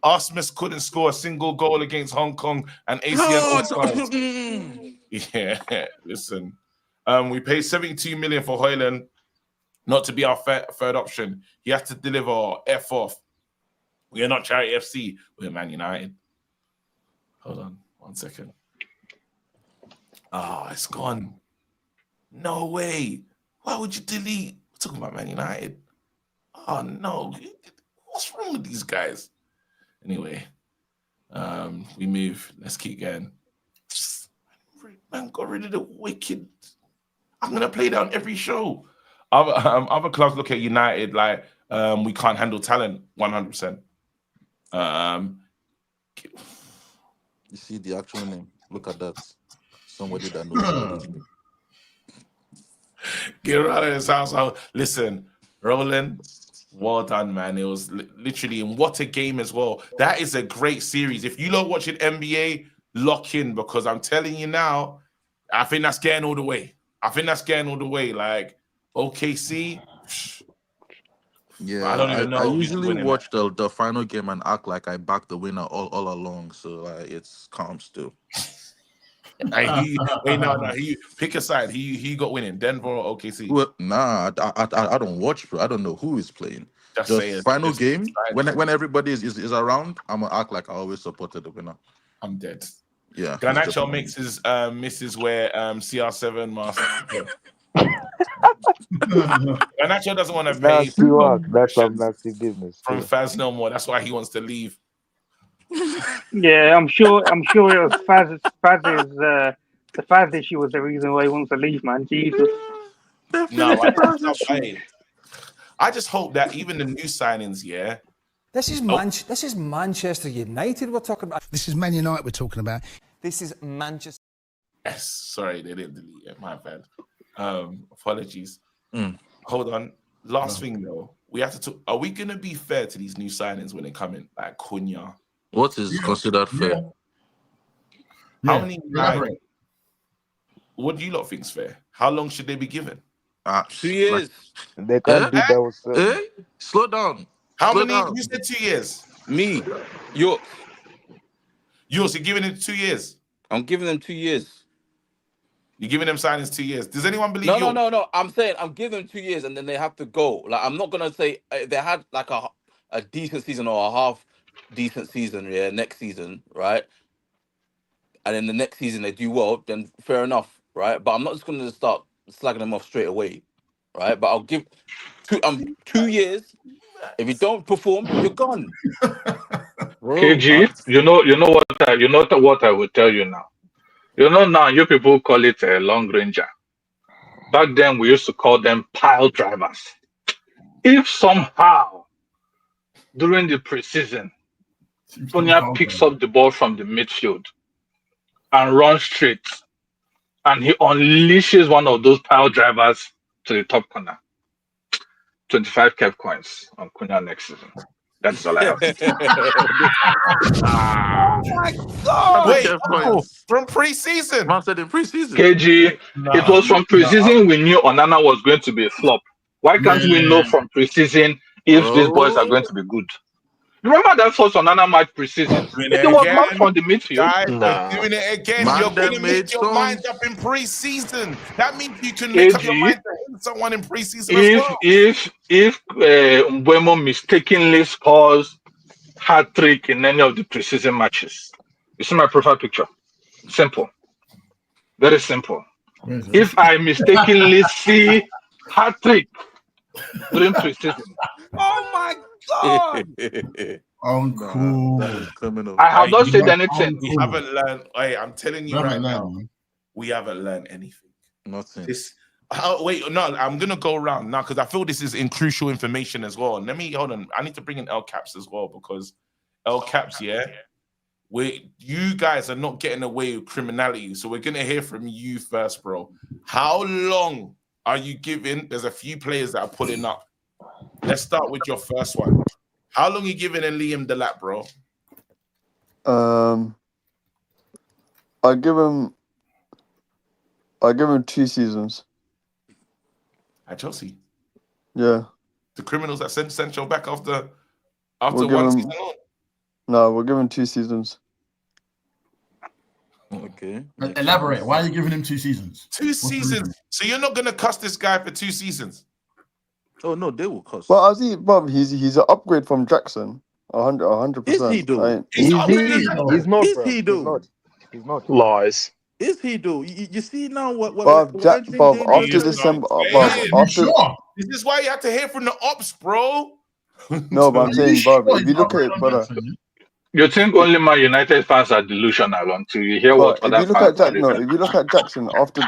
Rasmus couldn't score a single goal against Hong Kong and ACN. Yeah, listen. We paid 72 million for Hojlund not to be our third option. He has to deliver or F off. We are not Charity FC. We're Man United. Hold on 1 second. It's gone. No way. Why would you delete? We're talking about Man United. Oh, no. What's wrong with these guys? Anyway, we move. Let's keep going. Man, got rid of the wicked. I'm gonna play that on every show. Other clubs look at United like we can't handle talent 100%. You see the actual name. Look at that. Somebody that knows about this thing. Get out of his house. Listen, Roland, well done, man. It was literally, and what a game as well. That is a great series. If you love watching NBA, lock in, because I'm telling you now, I think that's getting all the way. Like OKC. Yeah, I don't even know. I usually watch the final game and act like I backed the winner all along. So it's calm still. He pick a side. He got winning. Denver or OKC? Well, nah, I don't watch, bro. I don't know who is playing. Just the saying, final game when everybody is around, I'm gonna act like I always supported the winner. I'm dead. Yeah. Garnacho misses where CR7 master. Garnacho doesn't want to pay. That's some nasty business from Faz no more. That's why he wants to leave. Yeah, I'm sure it was Faz's the Faz issue was the reason why he wants to leave, man. Jesus. No, I just hope that even the new signings, yeah. This is Manchester United we're talking about. This is Man United we're talking about. This is Manchester. Yes, sorry, they didn't delete it. My bad. Apologies. Hold on. Last thing though, we have to talk. Are we gonna be fair to these new signings when they come in, like Cunha? What is considered fair? How many? What do you lot think's fair? How long should they be given? 2 years. They can't do that with Slow down. How many? You said 2 years. Me. You're giving it 2 years. I'm giving them 2 years. You're giving them signings 2 years. Does anyone believe you? No. I'm saying I'm giving them 2 years and then they have to go. Like, I'm not gonna say they had like a decent season or a half decent season, yeah, next season, right? And then the next season they do well, then fair enough, right? But I'm not just gonna start slagging them off straight away, right? But I'll give 2 years. If you don't perform, you're gone. KG, you know what I will tell you now. Now you people call it a long ranger. Back then we used to call them pile drivers. If somehow during the preseason, Sonia picks up the ball from the midfield and runs straight, and he unleashes one of those pile drivers to the top corner, 25 Kev Coins on Cunha next season. That's all I have. Oh my God! Wait, from preseason? Man said in preseason. KG, it was from preseason we knew Onana was going to be a flop. Why can't we know from preseason if these boys are going to be good? Remember that first Onana match preseason? It was not from the midfield. Guys, doing it again. You're going to make your mind up in preseason. That means you can KG, make up your mind to hit someone in preseason as well. If Mbeumo mistakenly scores hat-trick in any of the preseason matches, you see my profile picture? Simple. Very simple. If I mistakenly see hat-trick during preseason, oh my God! I have not said anything. We haven't learned. I'm telling you right now, we haven't learned anything. Nothing. I'm gonna go around now because I feel this is crucial information as well. Hold on. I need to bring in L Caps as well because L Caps, yeah, you guys are not getting away with criminality, so we're gonna hear from you first, bro. How long are you giving? There's a few players that are pulling up. Let's start with your first one. How long are you giving in Liam Delap, bro? I give him 2 seasons. At Chelsea. Yeah. The criminals that sent Sancho back after We'll one give season him- on. No, we're giving 2 seasons. Okay. Elaborate. Why are you giving him 2 seasons? 2 seasons. So you're not gonna cuss this guy for 2 seasons? Oh no, they will cost. Well, he's an upgrade from Jackson. 100%. Is he though? He's not, Is bro. he though? He's not. Lies. Is he though? You see now what after December, This is why you have to hear from the ops, bro. No, but I'm saying, bro, if you look at it, brother, You think only Man United fans are delusional until you hear what But if other you look fans at are saying. if you look at Jackson after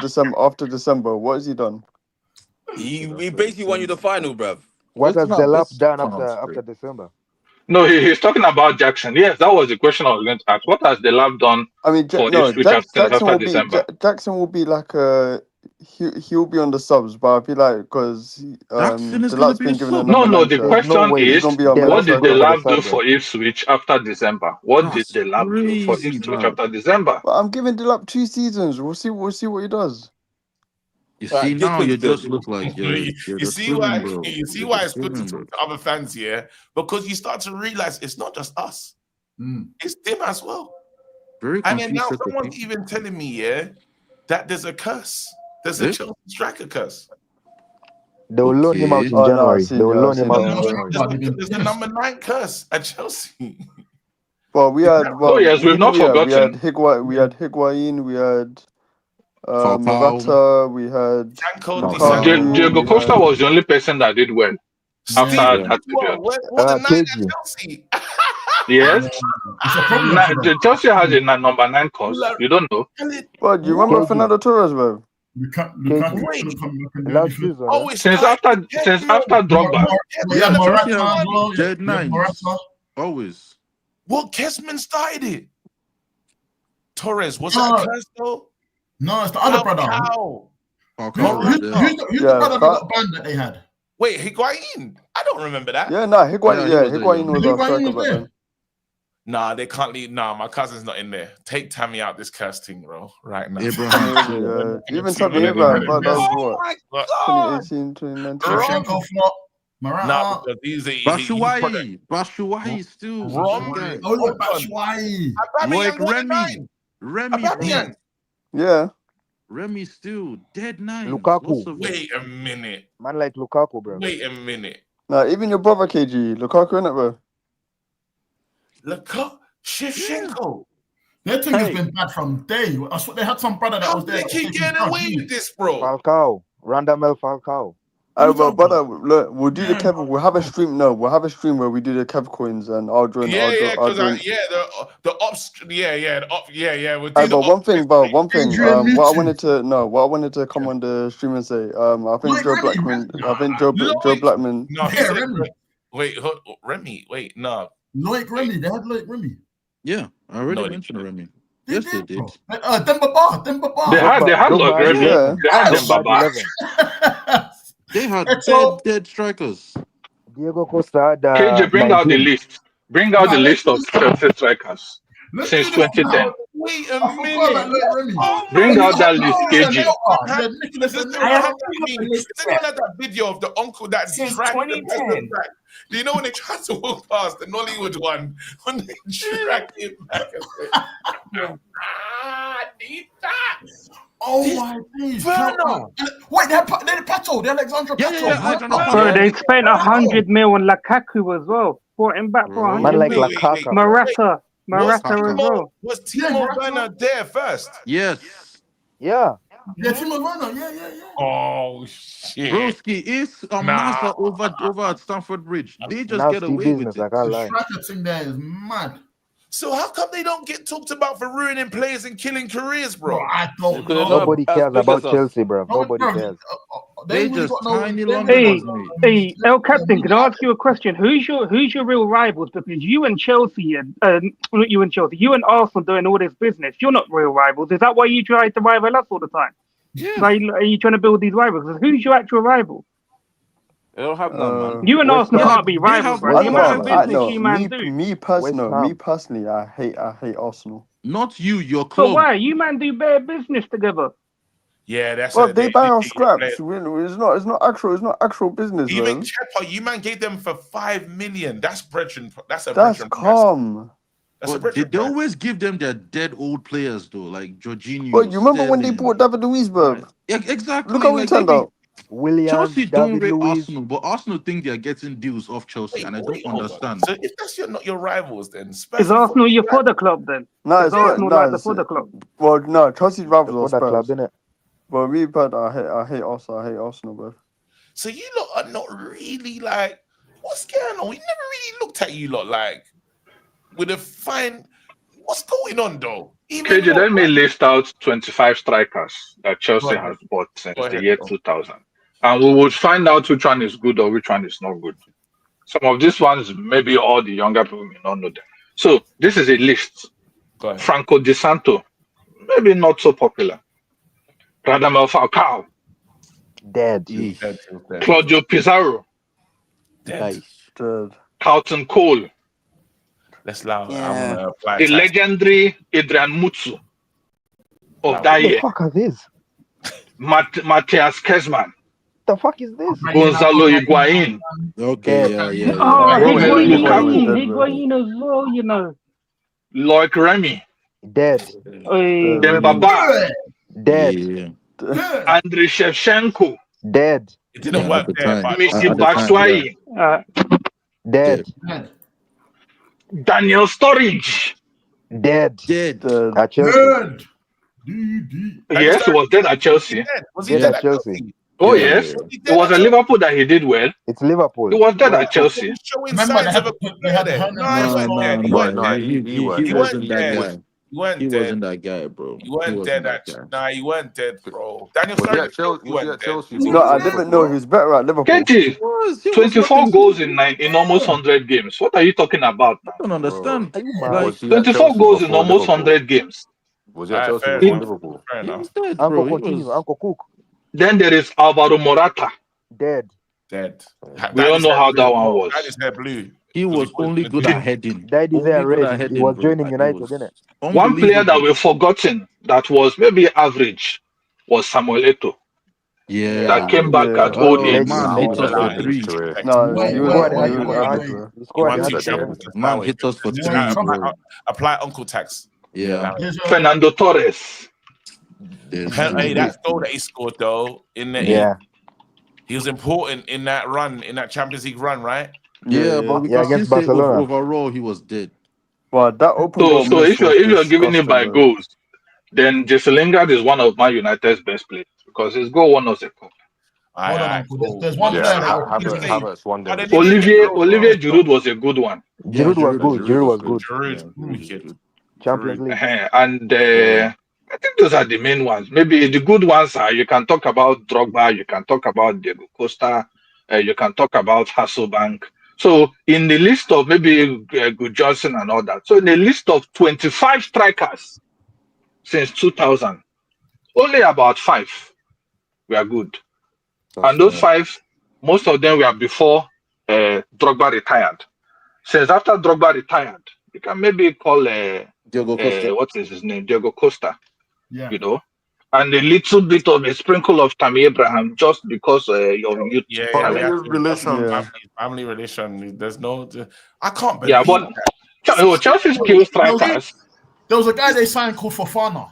December, what has he done? He basically won you the final, bruv. What has It's not. Delap It's done not after December? No, he's talking about Jackson. Yes, that was the question I was going to ask. What has the lab done I mean, for Ipswich Jackson after will be December? Jackson will be like he'll be on the subs, but I feel like because Jackson is the gonna lat's be a been given a sub. number No. 9 The shirt. There's no question way He's is, gonna be our main what Delap's did striker. the going for the lab do sub, bro. for Ipswich after December? What did That's the lab do for crazy, Ipswich bro. after December? But I'm giving Delap 2 seasons. We'll see what he does. You All see right, now, you Dickens just still. look like you, you're you the see swimming, why bro. you see You're why the it's good to swimming, bro. talk to other fans here, because you start to realize it's not just us, it's them as well. Very And then confused now set of someone's people. even telling me, that there's a curse. There's a Eh? Chelsea striker curse. They will loan him out Okay. in Oh no, January. They will loan him out in January. There's the number 9 curse at Chelsea. Well, we had Oh yes, we've not we had forgotten. Higuain, we had Falcao. Morata, we had Franco Di Lukaku, Santo. Diego we Costa had was the only person that did well after Steve, that period. what the 9 at KG. Chelsea? Yes, It's a problem for them. Chelsea has a number 9 course. You don't know. Well, do you remember KG. Fernando Torres, bro? Lukaku Wait. couldn't come back and do Last anything. season, Oh, it's Since after Drogba. We had Morata Chelsea as have well. dead We had nines. Morata. Always. Well, Kesman started it. Torres, was that a curse though? No, it's the other brother. Falcao. Falcao Who's was there. the brother that got banned that they had? Wait, Higuain? I don't remember that. Yeah, no, Higuain. Yeah, he was there, Higuain yeah. was our Higuain striker was back there. then. Nah, they can't leave. Nah, my cousin's not in there. Take Tammy out this curse thing, bro. Right now. Abraham. Even Tammy Abraham, but that was what 2018, 2019. Shevchenko flop. Morata. Nah, because he's Bashuai still. Rom. Guy. Oh, yeah, Batshuayi. Like Aubameyang won the Remy. 9. Remy, Aubameyang. Yeah. Remy still dead nines. Lukaku. Lots of Wait a minute. Man like Lukaku, bro. Wait a minute. Nah, even your brother KG, Lukaku, innit, bro? Lukaku, Shevchenko. Their thing has been bad from day. I swear they had some brother that How was there. they keep getting away with this, bro? Falcao. Randamel Falcao. Well, brother, look, we'll do the Kev. We'll have a stream. No, we'll have a stream where we do the Kev coins, and I'll join. The ops. We'll do the But one thing. What I meeting. wanted to come on the stream and say, I think Joe Blackman. I think Joe Blackman. No, he said, wait, Remy. Wait, no. Loic Remy. They had Loic Remy. Yeah, I already mentioned Remy. Yes, they did. Demba Ba. They had Loic Remy. Yeah. They had Demba Ba. They had dead strikers. Diego Costa. KJ, bring out the list. Bring out the list of Chelsea strikers since 2010. Wait a minute. Bring out that list, KG. Anyone had that video of the uncle that dragged the person back? Do you know when they tried to walk past the Nollywood one, when they dragged him back and said, need that. Oh my days. Wait, they're Pato. They're Alexandra Pato. Bro, they spent 100 mil on Lukaku as well. Brought him back for 100 mil. Morata as well. Was Timo Werner there first? Yes. Yeah. Yeah, Timo Werner. Yeah. Oh shit. Broski is a master over at Stamford Bridge. They just get away with it. The striker thing there is mad. So how come they don't get talked about for ruining players and killing careers, bro? I don't know. Nobody cares about Chelsea, bro. Nobody cares. They just tiny Hey, El Captain, can I ask you a question? Who's your real rivals? Because you and Chelsea not you and Chelsea, you and Arsenal doing all this business. You're not real rivals. Is that why you try to rival us all the time? Yeah. Are you trying to build these rivals? Who's your actual rival? They don't have none, man. You and Arsenal can't be rivals, right? Me personally, I hate Arsenal. Not you, your club. So why? You man do bare business together. Yeah, that's well, they buy our scraps. It's not actual business. Even man. Kepa, you man gave them for 5 million. That's Brethren. That's calm. But they always give them their dead old players though, like Jorginho. But you remember when they bought David Luiz, bro? Yeah, exactly. Look how he turned out. Chelsea don't rate Arsenal, but Arsenal think they are getting deals off Chelsea, and I don't understand. So if that's not your rivals, then is Arsenal your fodder club then? No, it's Arsenal like the fodder club. Well, no, Chelsea's rivals are Spurs. Club, innit? Well, me, but I hate Arsenal, bro. So you lot are not really like, what's going on? We never really looked at you lot like. with a fine. What's going on though? KJ, let me list out 25 strikers that Chelsea has bought since the year 2000. And we would find out which one is good or which one is not good. Some of these ones, maybe all the younger people may not know them. So this is a list. Franco Di Santo, maybe not so popular. Radamel Falcao. Dead. Claudio Pizarro. Dead. Carlton Cole. Let's allow. I'm gonna apply. The legendary Adrian Mutsu of that What the year. fuck are these? Matthias Kezman. The fuck is this? Gonzalo Higuain. Okay, yeah. Oh, Romelu Higuain as well, you know. Loic Remy. Dead. Dembaba. Dead. Andriy Shevchenko. Dead. It didn't work there. Missy Batshuayi. Dead. Daniel Sturridge. Dead. At Chelsea. Dead. Yes, he was dead at Chelsea. Was he dead at Chelsea? Oh, yes. It was at Liverpool that he did well. It's Liverpool. He was dead at Chelsea. Showing signs of a player there. He wasn't dead. He wasn't that guy. You weren't He dead. wasn't that guy, bro. You weren't dead. You weren't dead, bro. Daniel Was he at Sturridge. Chelsea? No, I didn't know he was better at Liverpool. KG, 24 goals in almost 100 games. What are you talking about? I don't understand. Was he at 24 Chelsea goals in before almost Liverpool? 100 games. Was he at Chelsea fair before enough. Liverpool? Fair enough. Dead, Uncle bro. continue. Uncle Cook. Then there is Alvaro Morata. Dead. Dead. We don't know how that one was. That is hair blue. He was only good at heading. Died his hair Only good at red. He heading, was bro. joining Like, United, it didn't it? was One player that unbelievable. we've forgotten that was maybe average was Samuel Eto'o. Yeah. That came back at old age. Man hit us for three. He scored. Man hit us for three, bro. Apply Uncle Tax. Yeah. Fernando Torres. Hey, that goal that he scored though in the he was important in that run, in that Champions League run, right? Yeah, but we can still say overall he was dead. Well, that open So if you're giving him by goals, then Jesse Lingard is one of Man United's best players because his goal won us a cup. There's one player that Havertz won them. Olivier Giroud was a good one. Giroud was good. Giroud was good. Giroud. Champions League. And I think those are the main ones. Maybe the good ones are you can talk about Drogba, you can talk about Diego Costa, you can talk about Hasselbank. So in the list of maybe Good Johnson and all that. So in the list of 25 strikers since 2000, only about 5 were good. And those 5, most of them were before Drogba retired. Since after Drogba retired, you can maybe call Diego Costa. what is his name? Diego Costa. Yeah. You know, and a little bit of a sprinkle of Tammy Abraham just because your youth. Family relation. There's no. I can't believe. Yeah, but Chelsea's skill strikers. There was a guy they signed called Fofana.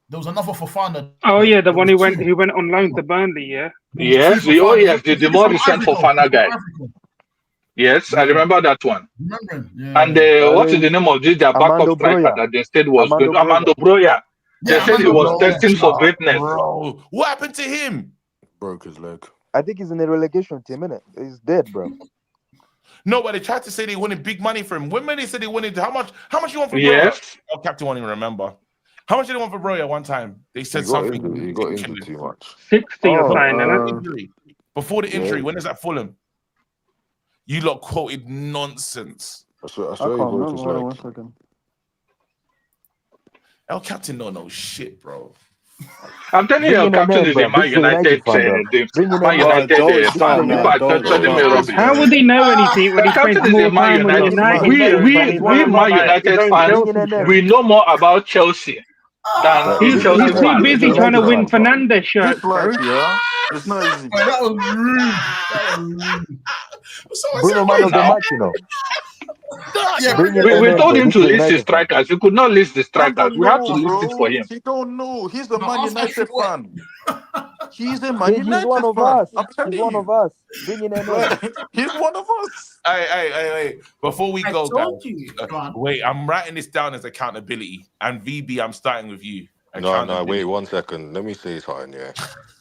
There was another Fofana. Oh yeah, the one who went on loan to Burnley. Yeah. Yes, the more recent Fofana guy. Yes, I remember that one. And what is the name of this? Their backup striker that they said was good. Armando Broya. They said he was testing for greatness. Bro, what happened to him? Broke his leg. I think he's in the relegation team, innit? He's dead, bro. No, but they tried to say they wanted big money for him. When they said they wanted how much you want for Broya? Oh, Captain won't even remember. How much did they want for Broya one time? They said something. He got injured too much. 60 or something, before the injury, when is that Fulham? You lot quoted nonsense. I swear he broke his leg. El Captain don't know shit, bro. I'm telling you, El Captain is a Man United fan. How would he know anything when he spends more time on United? We Man United fans, we know more about Chelsea than He's Chelsea too fans. busy trying to win Fernandes shirts, bro. Yeah, it's not easy. That was rude. Bruno man of the match, you know. We told him to list the strikers. You could not list the strikers. We have to list it for him. He don't know. He's a Man United fan. He's a Man United fan. He's one of us. He's one of us. Bringing him in. He's one of us. Hey. Before we go, guys, wait, I'm writing this down as accountability. And VB, I'm starting with you. No, wait 1 second. Let me say something, yeah.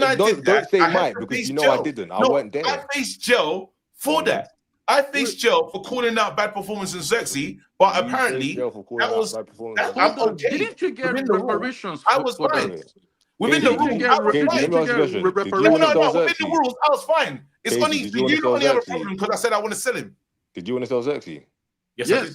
when I did that, don't say I had might to because face you know I Joe. didn't. I No, weren't there. I faced Joe for that. I faced Joe for calling out bad performance in Sexy, but apparently I'm okay. Didn't you get Within the rules, reparations I was for fine. that? Within the rules, I was fine. let me ask you a question. Did you No, want to no, sell no. Within the Xerxes? rules, I was fine. It's KG, only did you want to you sell only have a Xerxes? problem because I said I want to sell him. Did you want to sell Xerxes? Yes, I did.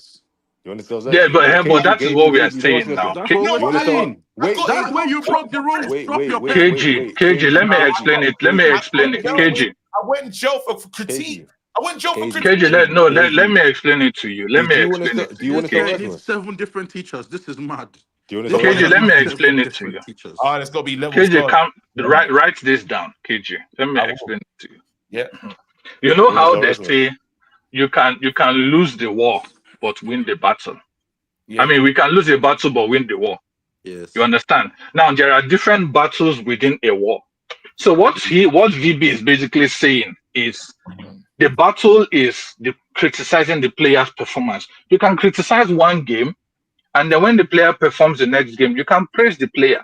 You want to sell Xerxes? Yeah, but that is KG, what we are KG, saying now. That's what we're saying. Wait, That's where you broke the rules. Drop your pen. KG, let me explain it. Let me explain it. KG. I went in jail for critique. I went in jail for critique. KG, let me explain it to you. Let me explain it. Do you want to This sell guy needs 7 different teachers. This is mad. Do you want to KG, let me explain it to you. Oh, there's got to be levels. KG, write this down, KG. Let me explain it to you. Yeah. You know how they say you can lose the war but win the battle. Yeah. I mean, we can lose a battle but win the war. Yes. You understand? Now there are different battles within a war. So what VB is basically saying is the battle is criticizing the player's performance. You can criticize one game, and then when the player performs the next game, you can praise the player.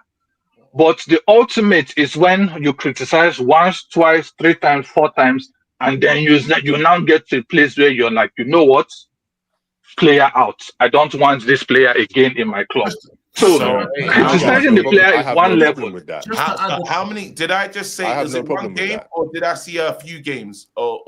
But the ultimate is when you criticize once, twice, 3 times, 4 times, and then you now get to a place where you're like, you know what? Player out. I don't want this player again in my club. So criticizing the player is one level. With that. How many did I just say? I have Was no it problem one with game, that. or did I see a few games, or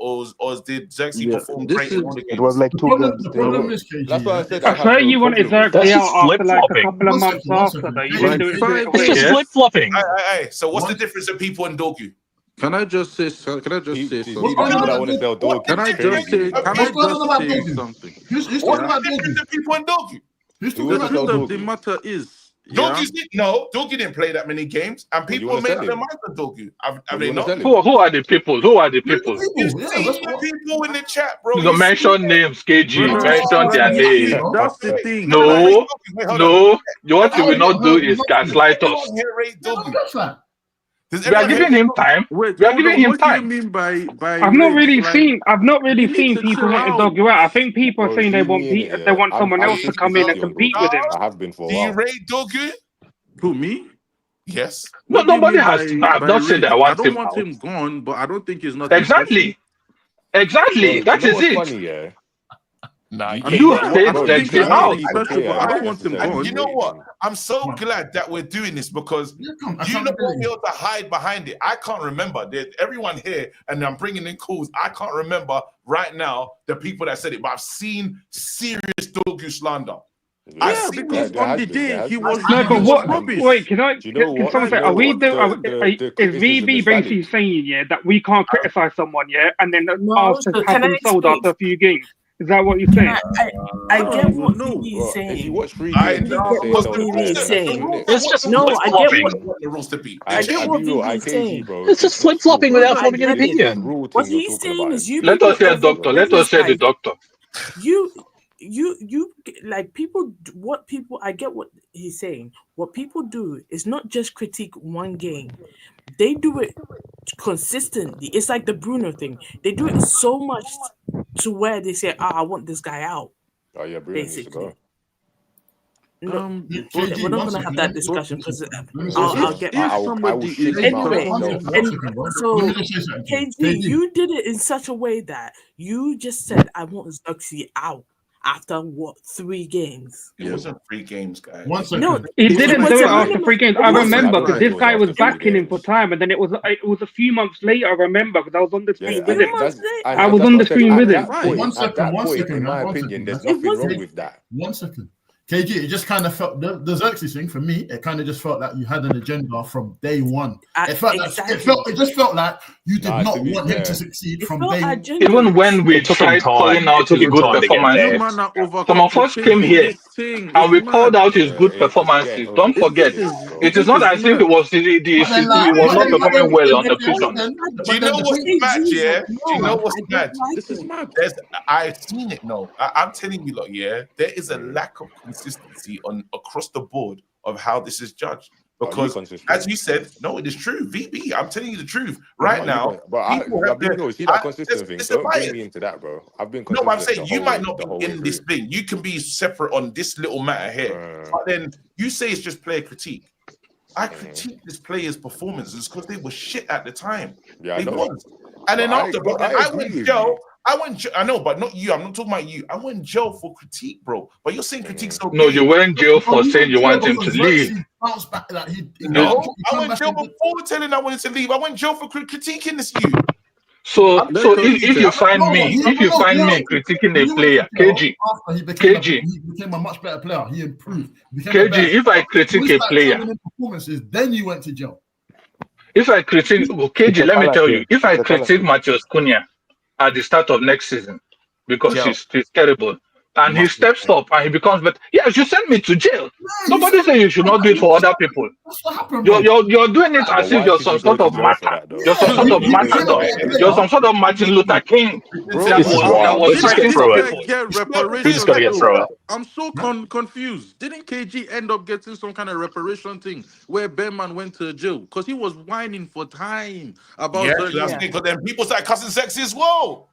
did Xerxes perform great in all the games? It was like 2 games. The problem is, KG, That's why I said I swear you wanted Xerxes out after like a couple of One months second, one after second. though. You didn't do it straight away. It's just flip-flopping. Hey, so what's the difference in people and Dogu? Can I just say something? What's going on about Dogu? Can I just say something? Who's What's talking the about difference Dogu? in people and Dogu? Who's The talking about truth Dogu? of the matter is, Dogu didn't play that many games, and you people wanna made sell up their him? minds on Dogu. Have You they wanna not? sell him? Who are the people? Who are the people? You see the people in the chat, bro. You mention names, KG. Brother, Mention their names. that's the thing. No. What you will not do is gaslight us. We are giving him time. Wait, We are giving him what do you time. mean by I've not rates? really Like, seen. I've not really you need seen to people chill wanting out. Dogu out. I think people are Bro, saying they see want me in it, they want someone I'm else to come in and 50-50 on compete Dogu. with him. I have been for a Do you while. rate Dogu? Who, me? Yes. No, What do you nobody mean has. I have by not said rates? I I want don't him want out. him gone, but I don't think he's not in question. Exactly. Bro, That you know is what's it. funny, yeah? Nah, I you mean, You I said don't that think him he's out. in question, but I don't want him And gone. you know what? I'm so glad that we're doing this because you not won't be able to hide behind it. I can't remember. Everyone here, and I'm bringing in calls. I can't remember right now the people that said it, but I've seen serious Dogu slander. Yeah, because on the day he was No, but what? rubbish. Wait, can what? someone Do say? you know Are we what? doing? The Is criticism VB is valid. basically saying that we can't criticize someone and then ask to so have can I them sold explain? after a few games? Is that what you're saying? I get what No. VB is saying. If you watch 3 I games, you know, can say because sell the the rules- player, the and that's rules- doing it. It's just No, I get flip-flopping. what the rules to be. I get what BB VB is saying. bro. It's just flip-flopping without I forming an get it. opinion. Rule What thing you're he's talking saying about. is you Let people us hear doctor. Let us hear the doctor. you like people. What people? I get what he's saying. What people do is not just critique one game. They do it consistently. It's like the Bruno thing. They do it so much to where they say, I want this guy out. Oh yeah, Bruno needs to Basically. go. No, KG, we're not one going to have second, that discussion because Let I'll get. I will shit him out Anyway, myself. so Let me just say something. KG, you did it in such a way that you just said, I want Xerxes out after 3 games? It wasn't 3 games, guys. One second. No, He didn't was do it a after minimum- 3 games. it I was remember a- because this guy was After 3 backing him for games. time, and then it was a few months later. I remember because I was on the screen with him. I And was that's on what the I said, screen at with that him. point, One at second, that one point, second, in my one opinion, second. there's It nothing wrong with that. 1 second. KG, it just kind of felt the Xerxes thing for me. It kind of just felt like you had an agenda from day one. It felt it just felt like you did not to be want him fair. to succeed It from felt day one. agenda. Even when we It took him tried time. calling out It took his him good time to get performances, there. You man are some of us came overcomplicating here this thing. and we It's called mad. out his good It's performances. getting Don't forget, it is not as if mad. it was he was not performing well on the pitch. Do you know what's mad, yeah? Do you know what's mad? This is mad. I've seen it. No, I'm telling you, lot. Yeah, there is a lack of consistency across the board of how this is judged. Because, as you said, no, it is true. VB, I'm telling you the truth. Right now, I've been see that consistent thing. Don't bring me into that, bro. I've been consistent. No, I'm saying you might not the whole be way in this through. thing. You can be separate on this little matter here. But then you say it's just player critique. I critique this player's performances because they were shit at the time. Yeah, I They know. was. And then But after, I went, agree with Joe, you. I know, but not you. I'm not talking about you. I went jail for critique, bro. But you're saying critique's okay. No, you went jail for saying you want him to leave. No, I went jail before telling I wanted to leave. I went jail for critiquing this you. So if you find me critiquing a player, KG, After he became a much better player, he improved. KG, if I critique a player, performances, then you went to jail. If I critique KG, let me tell you, if I critique Matheus Cunha at the start of next season because he's terrible, and he steps up and he becomes better, yes, you send me to jail. Nobody say you should not do it for other people. You're doing it as if you're some sort of martyr. You're some sort of matador. You're some sort of Martin Luther King. Let's just get through it. We just got to get through it. I'm so confused. Didn't KG end up getting some kind of reparation thing where Bearman went to jail because he was whining for time about because then people start cussing sexy as well.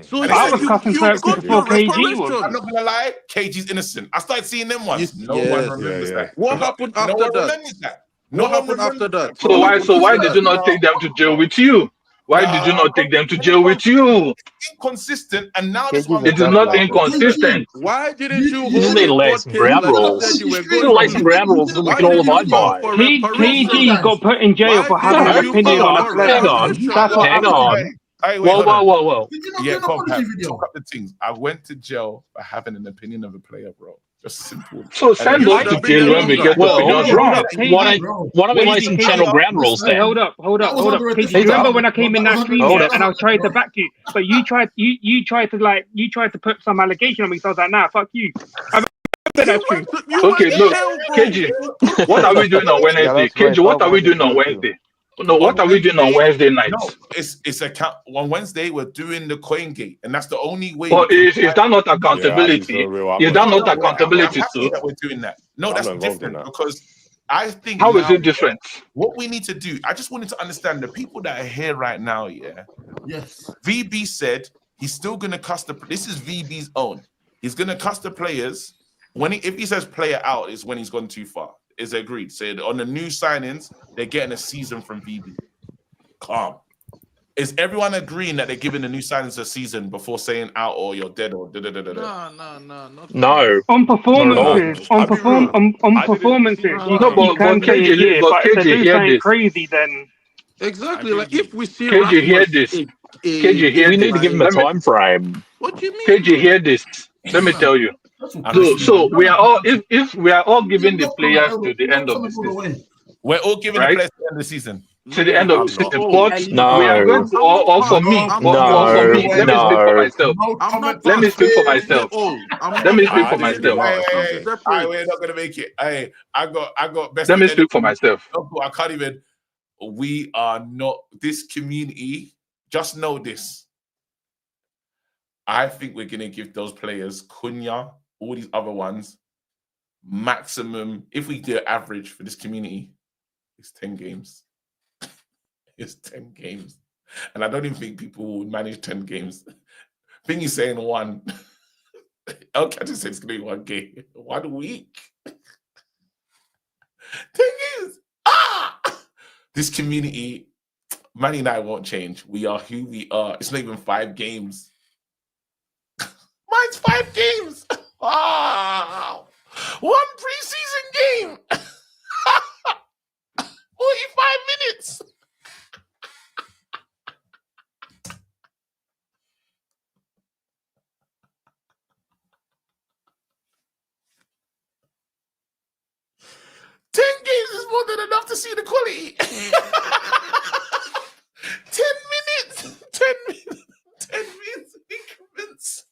So I was cussing sexy before KG was. I'm not gonna lie, KG's innocent. I started seeing them ones. No one remembers that. What happened after that? What happened after that? So why did you not take them to jail with you? Why did you not take them to jail with you? Inconsistent, and now this one. It is not inconsistent. Why didn't you just need to lay some ground rules. You lay some ground rules that we can all abide by. KG got put in jail for having an opinion on a player. Hang on. Whoa. Yeah, talk up the things. I went to jail for having an opinion of a player, bro. Just simple. So send us to jail when we get opinions wrong. Why don't we lay some general ground rules then? Hold up. KG, remember when I came in that stream and I was trying to back you, but you tried to put some allegation on me, so I was like, nah, fuck you. Okay, look, KG, what are we doing on Wednesday? KG, what are we doing on Wednesday? No, what are we doing on Wednesday nights? No, it's on Wednesday we're doing the coin gate, and that's the only way. But is that not accountability? Is that not accountability too? That we're doing that. No, that's different because I think. How is it different? What we need to do, I just wanted to understand the people that are here right now. Yeah. Yes. VB said he's still gonna cuss the. This is VB's own. He's gonna cuss the players if he says player out is when he's gone too far. Is agreed. So on the new signings, they're getting a season from VB. Calm. Is everyone agreeing that they're giving the new signings a season before saying out or you're dead or No. On performances. On performances. You can say a year, but if they do something crazy, then exactly. Like if we see KG, hear this. KG, hear we need to give him a time frame. What do you mean? KG, hear this. Let me tell you. So we are all if we are all giving the players to the end of the season. We're all giving the players to the end of the season. To the end of the season. But we are going to all for me. Let me speak for myself. Let me speak for myself. We're not gonna make it. I got best. Let me speak for myself. I can't even. We are not this community. Just know this. I think we're gonna give those players Cunha, all these other ones, maximum. If we do average for this community, it's 10 games. It's 10 games, and I don't even think people would manage 10 games. I think he's saying one. El Catcher said it's gonna be 1 game, 1 week. 10 games. This community, Man Utd won't change. We are who we are. It's not even 5 games. Mine's 5 games. Wow. 1 preseason game. 45 minutes. Is more than enough to see the quality. 10 minutes. 10 minutes. 10 minutes increments.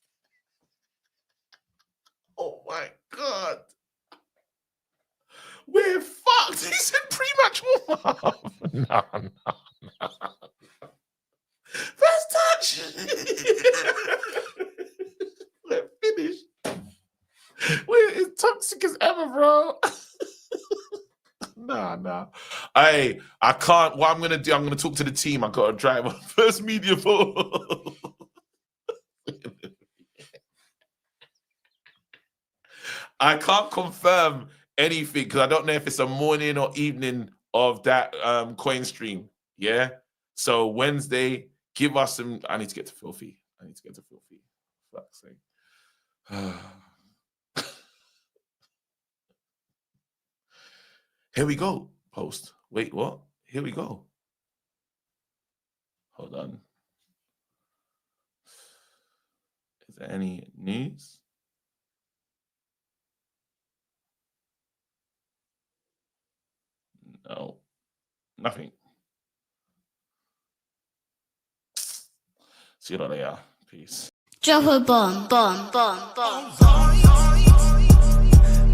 Oh my God. We're fucked. He said pre-match warm-up. No. First touch. We're finished. We're as toxic as ever, bro. Nah. I can't. What I'm gonna do, I'm gonna talk to the team. I gotta drive on first media ball. I can't confirm anything because I don't know if it's a morning or evening of that coin stream. Yeah. So Wednesday, give us some. I need to get to Filthy. I need to get to filthy. Fuck's sake. Here we go. Post. Wait, what? Here we go. Hold on. Is there any news? No. Nothing. See you later. Peace. Drop a bomb.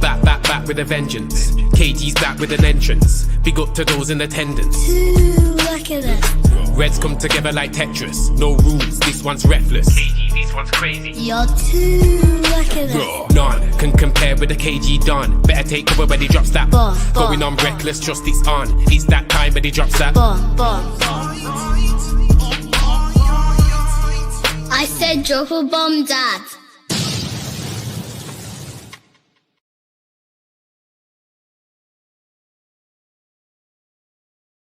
Back with a vengeance. KG's back with an entrance. Big up to those in attendance. Look at this. Reds come together like Tetris. No rules, this one's reckless. KG, this one's crazy. You're too look at this. None can compare with the KG Don. Better take cover when he drops that. Going on reckless, trust it's on. It's that time when he drops that. I said drop a bomb, Dad.